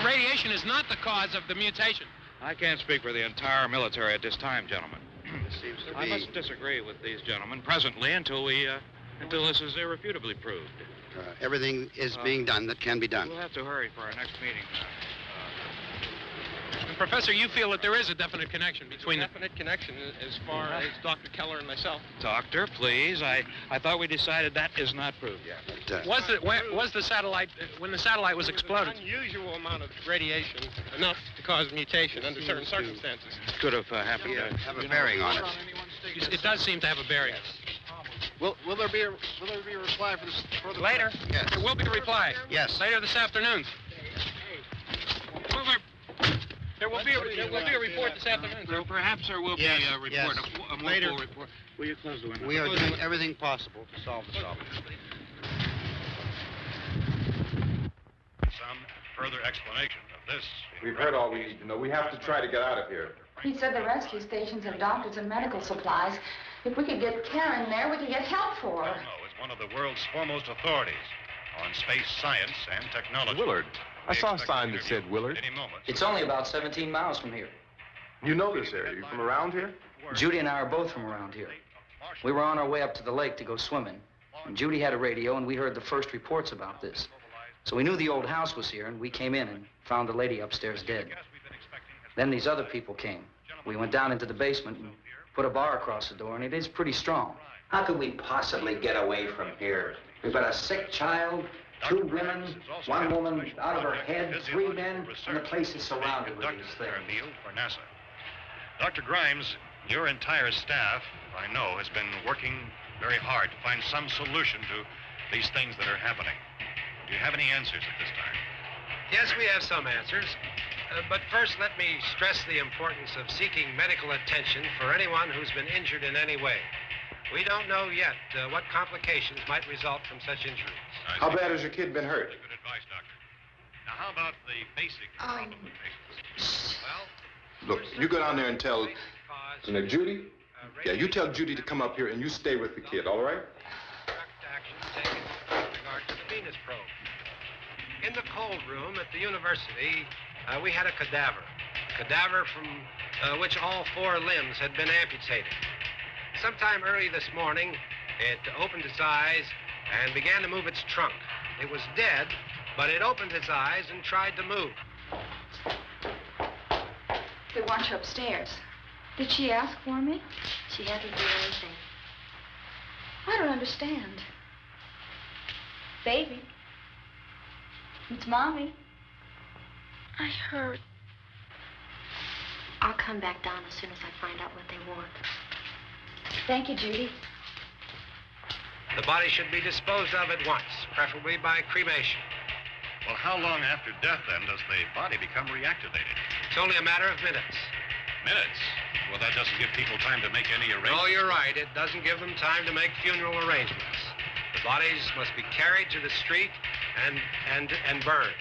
the radiation is not the cause of the mutation. I can't speak for the entire military at this time, gentlemen. This seems to I must disagree with these gentlemen presently until this is irrefutably proved. Everything is being done that can be done. We'll have to hurry for our next meeting. And Professor, you feel that there is a definite connection between a definite connection as far as Dr. Keller and myself. Doctor, please. I thought we decided that is not proved yet. Was the satellite, when the satellite was exploded? An unusual amount of radiation, enough to cause mutation under certain circumstances. Could have happened. Have a bearing on it. It does seem to have a bearing. Will there be a reply for the Later? Yes. There will be a reply. Yes. Later this afternoon. There will be a report this afternoon. Well, perhaps there will be a report, a more Later. full report. Will you close the window? We are doing everything possible to solve the problem. Some further explanation of this. We've heard all we need to know. We have to try to get out of here. He said the rescue stations have doctors and medical supplies. If we could get Karen there, we could get help for her. No, is one of the world's foremost authorities on space science and technology. Willard. I saw a sign that said Willard. Any moment. It's only about 17 miles from here. You know this area. You from around here? Judy and I are both from around here. We were on our way up to the lake to go swimming, and Judy had a radio, and we heard the first reports about this. So we knew the old house was here, and we came in and found the lady upstairs dead. Then these other people came. We went down into the basement and put a bar across the door, and it is pretty strong. How could we possibly get away from here? We've got a sick child, 2 women, 1 woman out of her head, 3 men, and the place is surrounded with these things. For NASA. Dr. Grimes, your entire staff, I know, has been working very hard to find some solution to these things that are happening. Do you have any answers at this time? Yes, we have some answers. But first, let me stress the importance of seeking medical attention for anyone who's been injured in any way. We don't know yet what complications might result from such injuries. How bad has your kid been hurt? Good advice, Doctor. Now, how about the basic complications? Well, Look, you go down there and tell, Judy? Yeah, you tell Judy to come up here and you stay with the kid, all right? Direct action taken with regard to the Venus probe. In the cold room at the university, we had a cadaver from which all 4 limbs had been amputated. Sometime early this morning, it opened its eyes and began to move its trunk. It was dead, but it opened its eyes and tried to move. They want you upstairs. Did she ask for me? She hasn't done anything. I don't understand. Baby. It's Mommy. I heard. I'll come back down as soon as I find out what they want. Thank you, Judy. The body should be disposed of at once, preferably by cremation. well, how long after death, then, does the body become reactivated? It's only a matter of minutes. Minutes? Well, that doesn't give people time to make any arrangements. Oh, you're right. It doesn't give them time to make funeral arrangements. The bodies must be carried to the street and burned.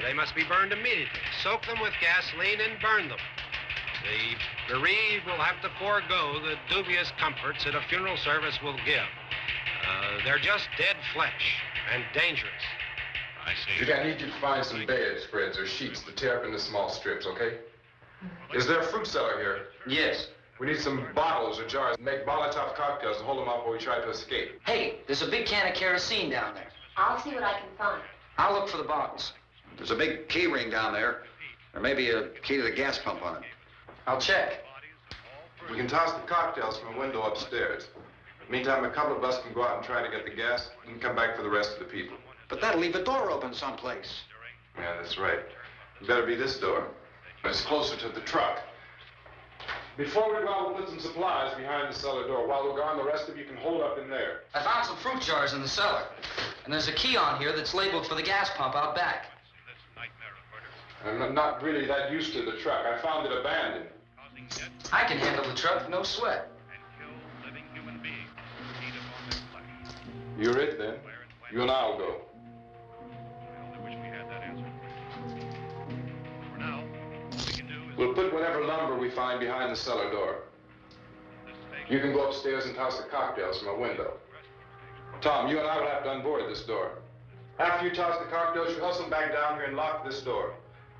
They must be burned immediately. Soak them with gasoline and burn them. The bereaved will have to forego the dubious comforts that a funeral service will give. They're just dead flesh and dangerous. I see. Judy, I need you to find some bedspreads or sheets to tear up into small strips, okay? Is there a fruit cellar here? Yes. We need some bottles or jars. Make Molotov cocktails and hold them up while we try to escape. Hey, there's a big can of kerosene down there. I'll see what I can find. I'll look for the bottles. There's a big key ring down there. There may be a key to the gas pump on it. I'll check. We can toss the cocktails from a window upstairs. Meantime, a couple of us can go out and try to get the gas and come back for the rest of the people. But that'll leave a door open someplace. Yeah, that's right. It better be this door. It's closer to the truck. Before we go out, we'll put some supplies behind the cellar door. While we're gone, the rest of you can hold up in there. I found some fruit jars in the cellar. And there's a key on here that's labeled for the gas pump out back. I'm not really that used to the truck. I found it abandoned. I can handle the truck, no sweat. You're it, then. You and I'll go. We'll put whatever lumber we find behind the cellar door. You can go upstairs and toss the cocktails from a window. Tom, you and I will have to unboard this door. After you toss the cocktails, you hustle back down here and lock this door.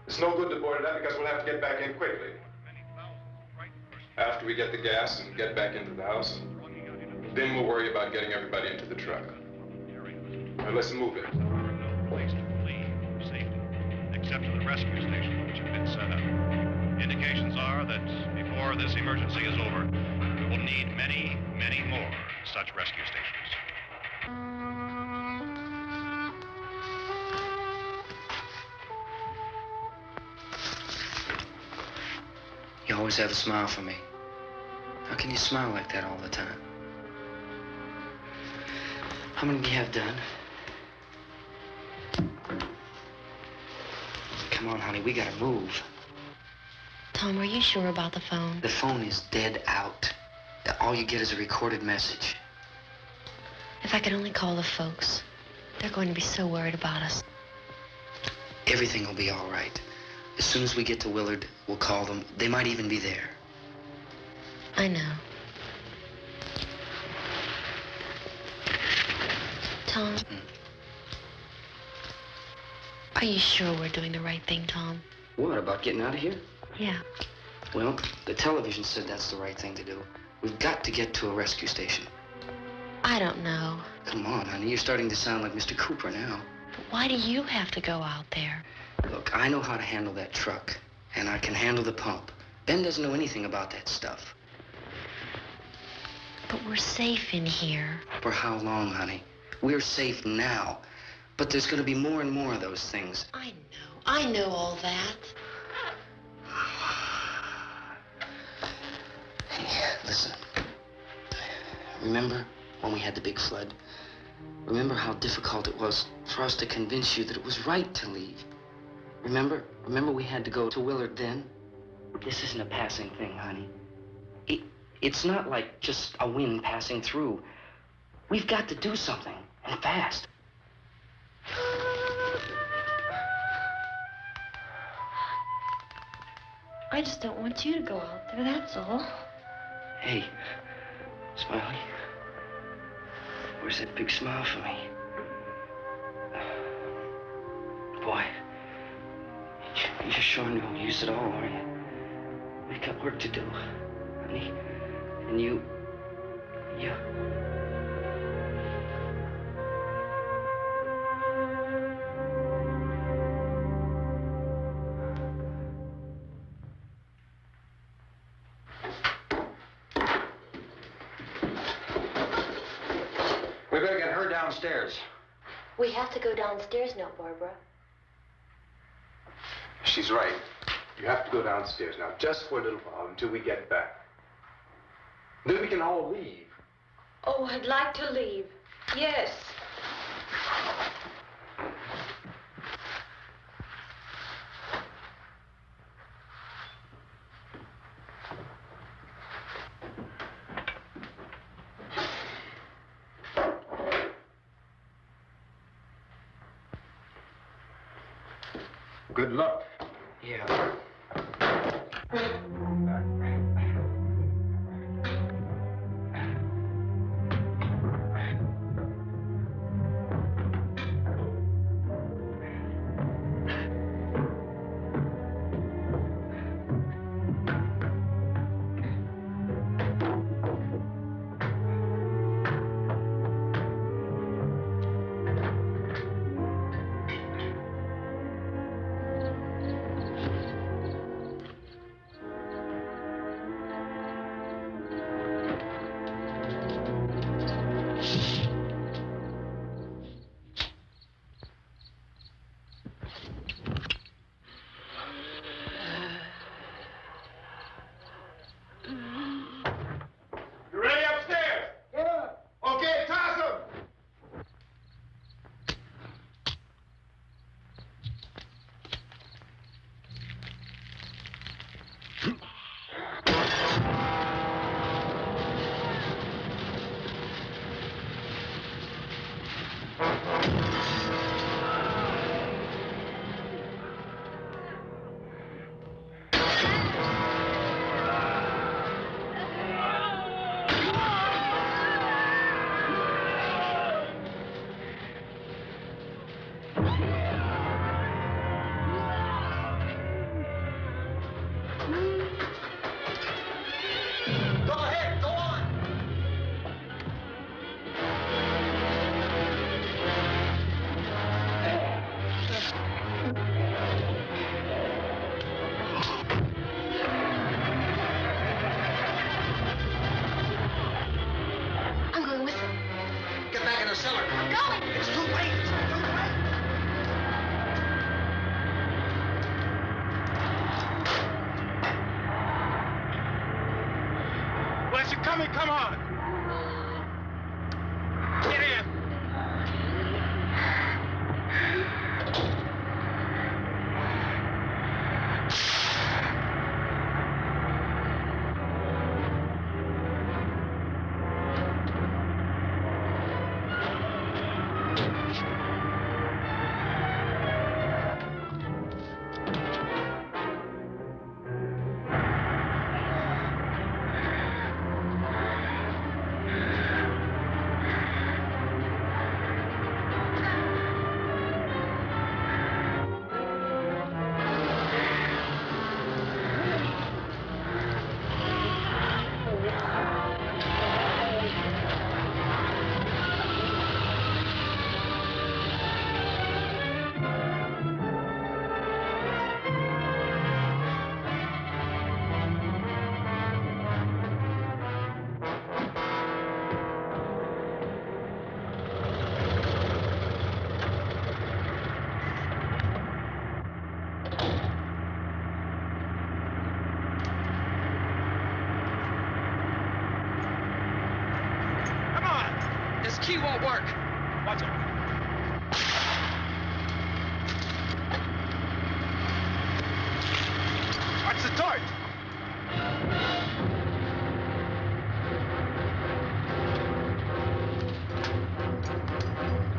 It's no good to board it up because we'll have to get back in quickly. After we get the gas and get back into the house, then we'll worry about getting everybody into the truck. Now let's move it. Place to flee for safety, except to the rescue station, which have been set up. Indications are that before this emergency is over, we will need many, many more such rescue stations. You always have a smile for me. How can you smile like that all the time? How many do you have done? Come on, honey, we gotta move. Tom, are you sure about the phone? The phone is dead out. All you get is a recorded message. If I could only call the folks. They're going to be so worried about us. Everything will be all right. As soon as we get to Willard, we'll call them. They might even be there. I know. Tom? Are you sure we're doing the right thing, Tom? What, about getting out of here? Yeah. Well, the television said that's the right thing to do. We've got to get to a rescue station. I don't know. Come on, honey. You're starting to sound like Mr. Cooper now. But why do you have to go out there? Look, I know how to handle that truck, and I can handle the pump. Ben doesn't know anything about that stuff. But we're safe in here. For how long, honey? We're safe now. But there's going to be more and more of those things. I know all that. Hey, listen. Remember when we had the big flood? Remember how difficult it was for us to convince you that it was right to leave? Remember we had to go to Willard then? This isn't a passing thing, honey. It's not like just a wind passing through. We've got to do something, and fast. I just don't want you to go out there, that's all. Hey, Smiley. Where's that big smile for me? Boy, you're sure no use at all, are you? We've got work to do, honey. And you... We better get her downstairs. We have to go downstairs now, Barbara. She's right. You have to go downstairs now, just for a little while, until we get back. Then we can all leave. Oh, I'd like to leave. Yes. Good luck. Yeah. You ready upstairs? Yeah. Okay, toss 'em. Go ahead, go on. I'm going with them. Get back in the cellar. I'm going. It's too late. It's too late. Where's it coming? Come on. Get in. key won't work. Watch it. Watch the torch.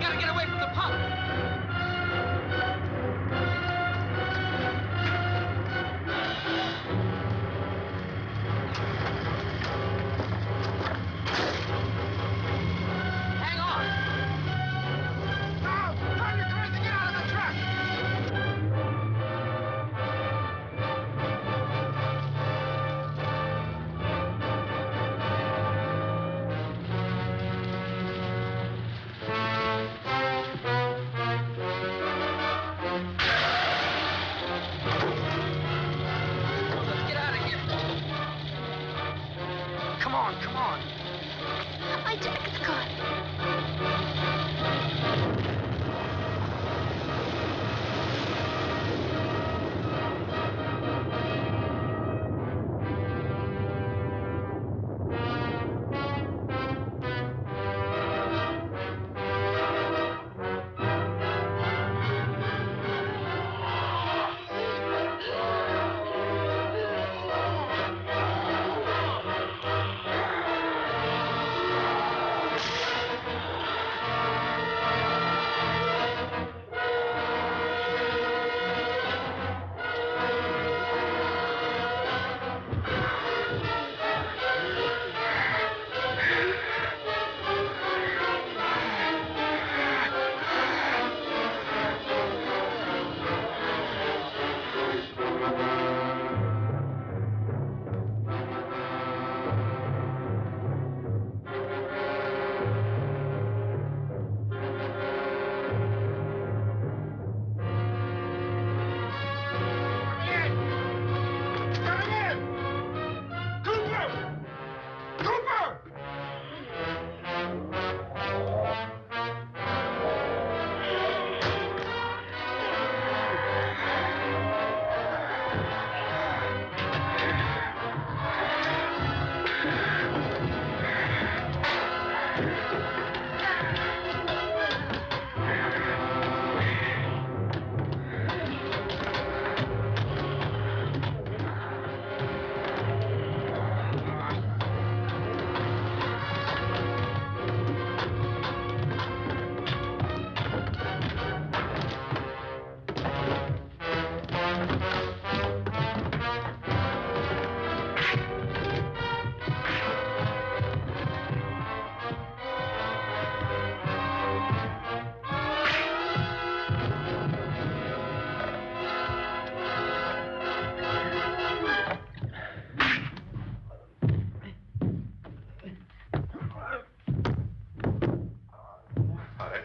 Gotta get away from the pump. Hang on. Now, turn your cars and get out of the truck. Let's get out of here. Come on, come on. My jacket's caught.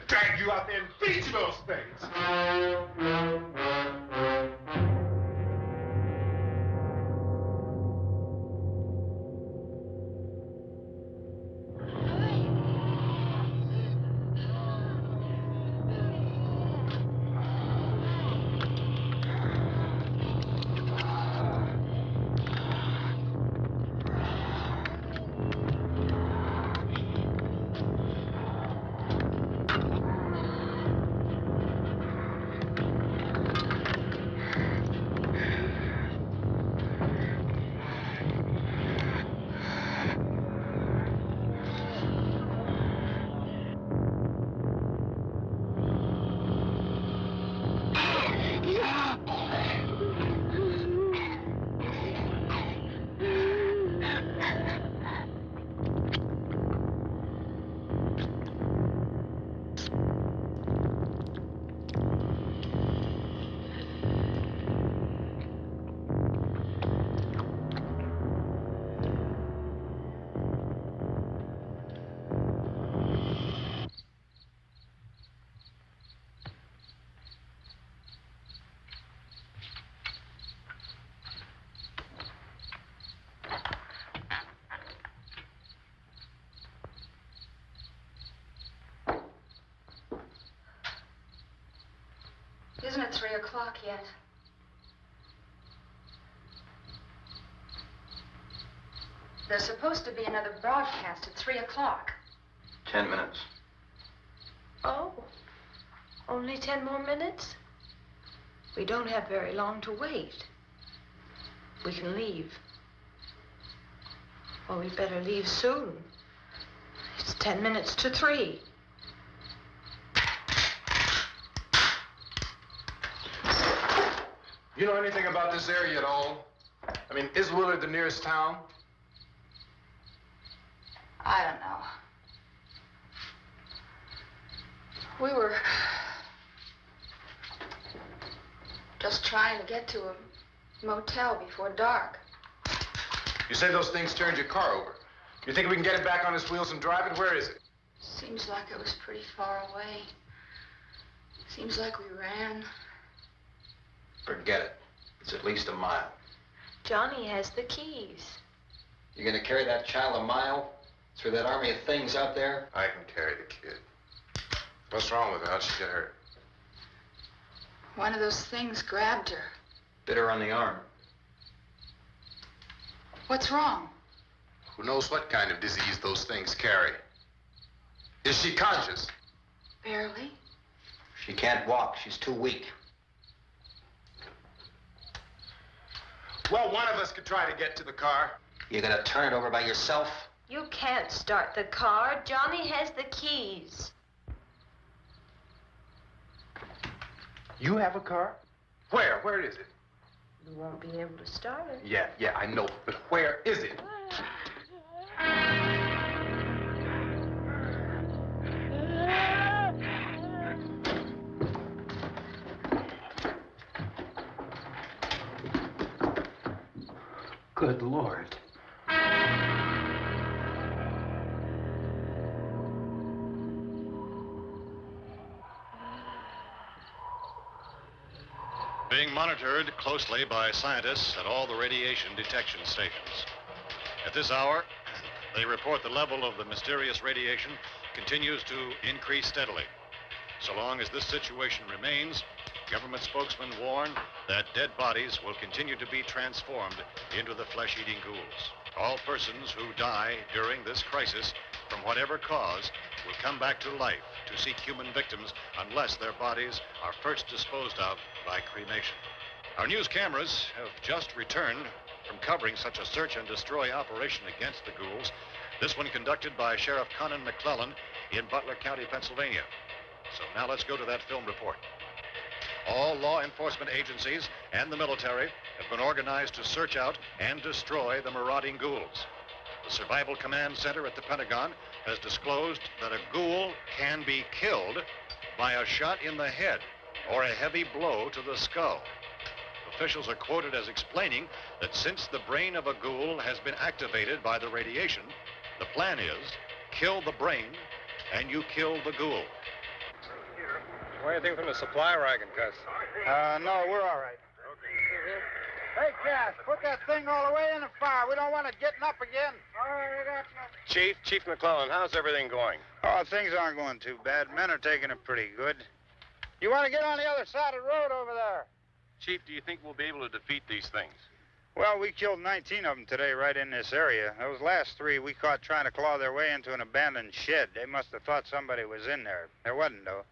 Drag you out there and feed you those things. Isn't it 3 o'clock yet? There's supposed to be another broadcast at 3 o'clock. 10 minutes. Oh, only 10 more minutes? We don't have very long to wait. We can leave. Well, we'd better leave soon. It's 10 minutes to 3. You know anything about this area at all? I mean, is Willard the nearest town? I don't know. We were just trying to get to a motel before dark. You say those things turned your car over. You think we can get it back on its wheels and drive it? Where is it? Seems like it was pretty far away. Seems like we ran. Forget it. It's at least a mile. Johnny has the keys. You gonna carry that child a mile through that army of things out there? I can carry the kid. What's wrong with her? How'd she get hurt? One of those things grabbed her. Bit her on the arm. What's wrong? Who knows what kind of disease those things carry? Is she conscious? Barely. She can't walk. She's too weak. Well, one of us could try to get to the car. You gonna turn it over by yourself? You can't start the car. Johnny has the keys. You have a car? Where? Where is it? You won't be able to start it. Yeah, I know. But where is it? Good Lord. Being monitored closely by scientists at all the radiation detection stations. At this hour, they report the level of the mysterious radiation continues to increase steadily. So long as this situation remains, government spokesmen warn that dead bodies will continue to be transformed into the flesh-eating ghouls. All persons who die during this crisis, from whatever cause, will come back to life to seek human victims unless their bodies are first disposed of by cremation. Our news cameras have just returned from covering such a search and destroy operation against the ghouls, this one conducted by Sheriff Conan McClellan in Butler County, Pennsylvania. So now let's go to that film report. All law enforcement agencies and the military have been organized to search out and destroy the marauding ghouls. The Survival Command Center at the Pentagon has disclosed that a ghoul can be killed by a shot in the head or a heavy blow to the skull. Officials are quoted as explaining that since the brain of a ghoul has been activated by the radiation, the plan is kill the brain and you kill the ghoul. What do you think from the supply wagon, Gus? No, we're all right. Hey, Cass, put that thing all the way in the fire. We don't want it getting up again. All right, I got you. Chief McClellan, how's everything going? Oh, things aren't going too bad. Men are taking it pretty good. You want to get on the other side of the road over there? Chief, do you think we'll be able to defeat these things? Well, we killed 19 of them today right in this area. Those last 3 we caught trying to claw their way into an abandoned shed. They must have thought somebody was in there. There wasn't, though.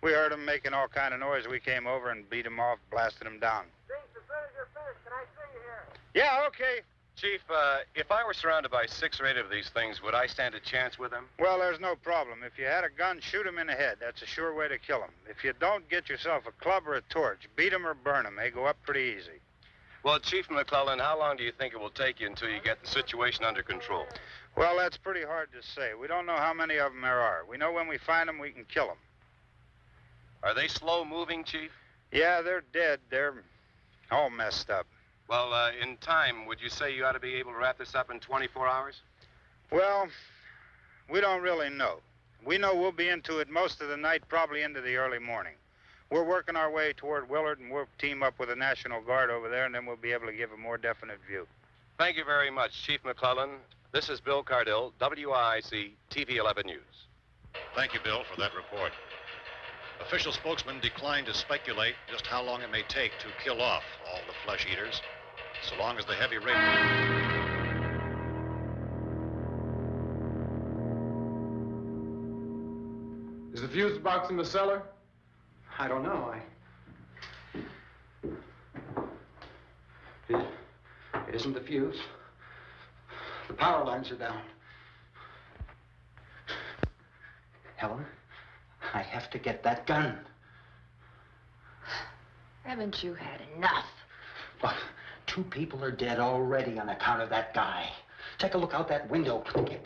We heard them making all kind of noise. We came over and beat them off, blasted them down. As soon as you're finished, can I see you here? Yeah, okay. Chief, if I were surrounded by 6 or 8 of these things, would I stand a chance with them? Well, there's no problem. If you had a gun, shoot them in the head. That's a sure way to kill them. If you don't, get yourself a club or a torch. Beat them or burn them. They go up pretty easy. Well, Chief McClellan, how long do you think it will take you until you get the situation under control? Well, that's pretty hard to say. We don't know how many of them there are. We know when we find them, we can kill them. Are they slow-moving, Chief? Yeah, they're dead. They're all messed up. Well, in time, would you say you ought to be able to wrap this up in 24 hours? Well, we don't really know. We know we'll be into it most of the night, probably into the early morning. We're working our way toward Willard, and we'll team up with the National Guard over there, and then we'll be able to give a more definite view. Thank you very much, Chief McClellan. This is Bill Cardill, WIC TV 11 News. Thank you, Bill, for that report. Official spokesmen declined to speculate just how long it may take to kill off all the flesh eaters, so long as the heavy radiation... Is the fuse box in the cellar? I don't know. It isn't the fuse. The power lines are down. Helen, I have to get that gun. Haven't you had enough? But 2 people are dead already on account of that guy. Take a look out that window, Kit.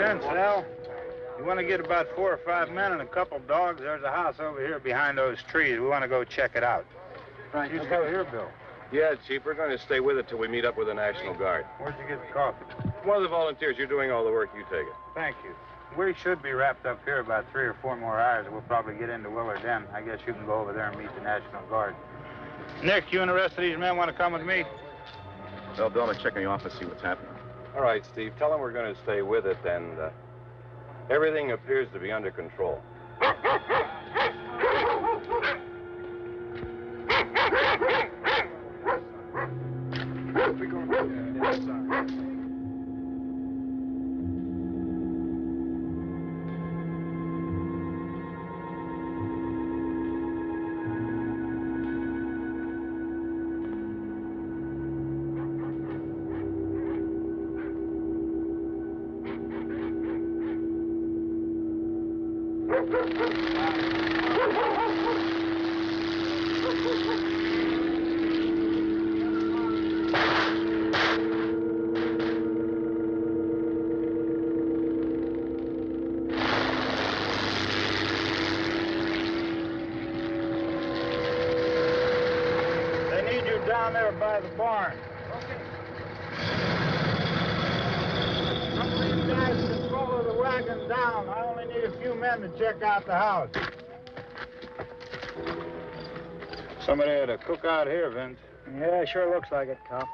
Vince, Al, you want to get about 4 or 5 men and a couple dogs? There's a house over here behind those trees. We want to go check it out. Right. You stay here, Bill. Yeah, Chief, we're going to stay with it till we meet up with the National Guard. Where'd you get the coffee? One of the volunteers. You're doing all the work. You take it. Thank you. We should be wrapped up here about 3 or 4 more hours. We'll probably get into Willard then. I guess you can go over there and meet the National Guard. Nick, you and the rest of these men want to come with me? Well, Bill, let's check in the office, see what's happening. All right, Steve. Tell them we're going to stay with it, and everything appears to be under control. We're going inside. Down there by the barn. Okay. Some of these guys can follow the wagon down. I only need a few men to check out the house. Somebody had a cookout here, Vince. Yeah, sure looks like it, Cop.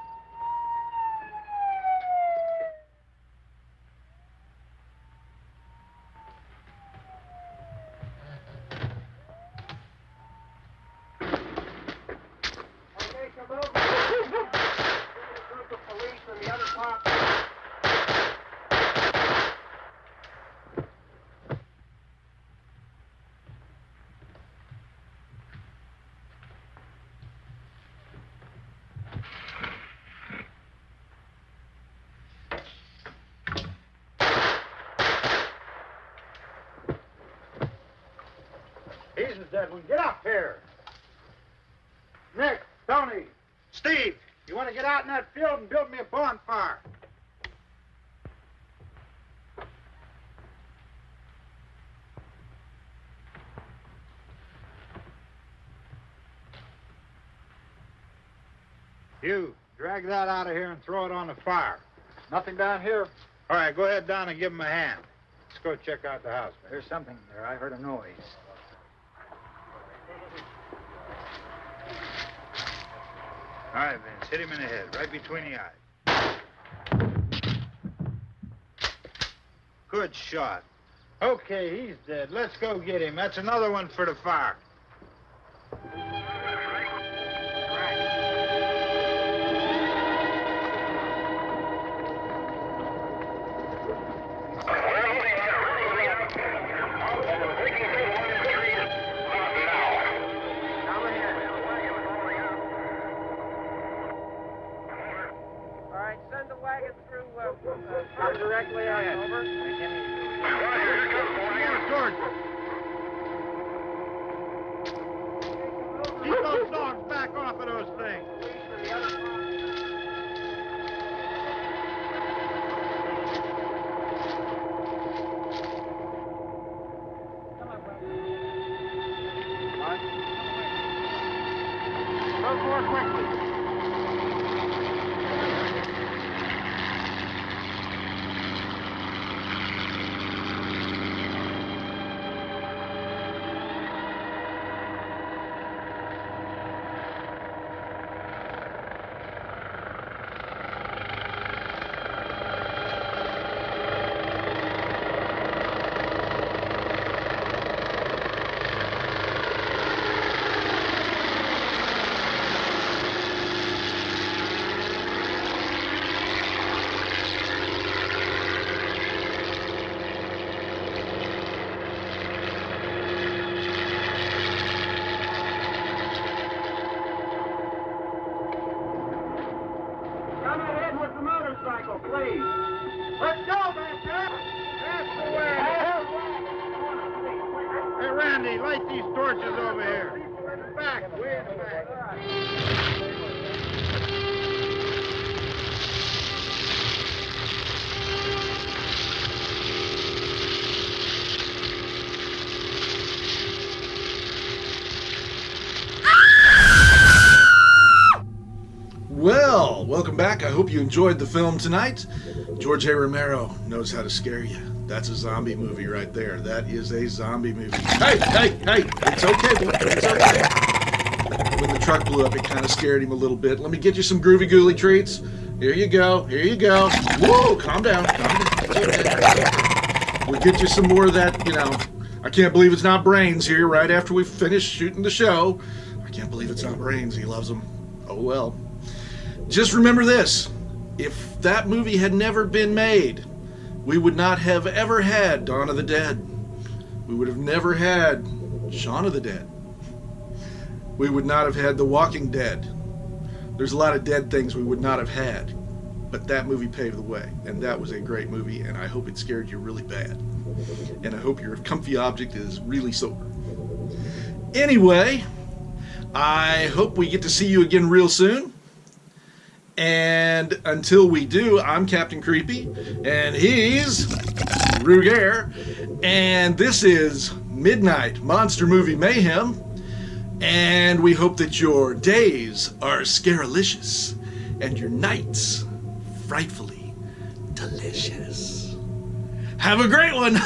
He's a dead one. Get up here. Nick, Tony, Steve, you want to get out in that field and build me a bonfire? You, drag that out of here and throw it on the fire. Nothing down here. All right, go ahead down and give him a hand. Let's go check out the house. There's something there. I heard a noise. All right, Vince, hit him in the head, right between the eyes. Good shot. Okay, he's dead. Let's go get him. That's another one for the fire. Directly out, over. Keep those dogs back off of those things. Go more quickly. Light these torches over here. In the back, way in the back. hope you enjoyed the film tonight. George A. Romero knows how to scare you. That's a zombie movie right there. That is a zombie movie. Hey, it's okay, boy. It's okay. When the truck blew up, it kind of scared him a little bit. Let me get you some groovy gooly treats. Here you go. Whoa, calm down. We'll get you some more of that, I can't believe it's not brains here right after we finish shooting the show. I can't believe it's not brains. He loves them. Oh, well. Just remember this. If that movie had never been made, we would not have ever had Dawn of the Dead. We would have never had Shaun of the Dead. We would not have had The Walking Dead. There's a lot of dead things we would not have had. But that movie paved the way. And that was a great movie. And I hope it scared you really bad. And I hope your comfy object is really sober. Anyway, I hope we get to see you again real soon. And until we do, I'm Captain Creepy, and he's Ruger, and this is Midnight Monster Movie Mayhem, and we hope that your days are scaralicious, and your nights frightfully delicious. Have a great one!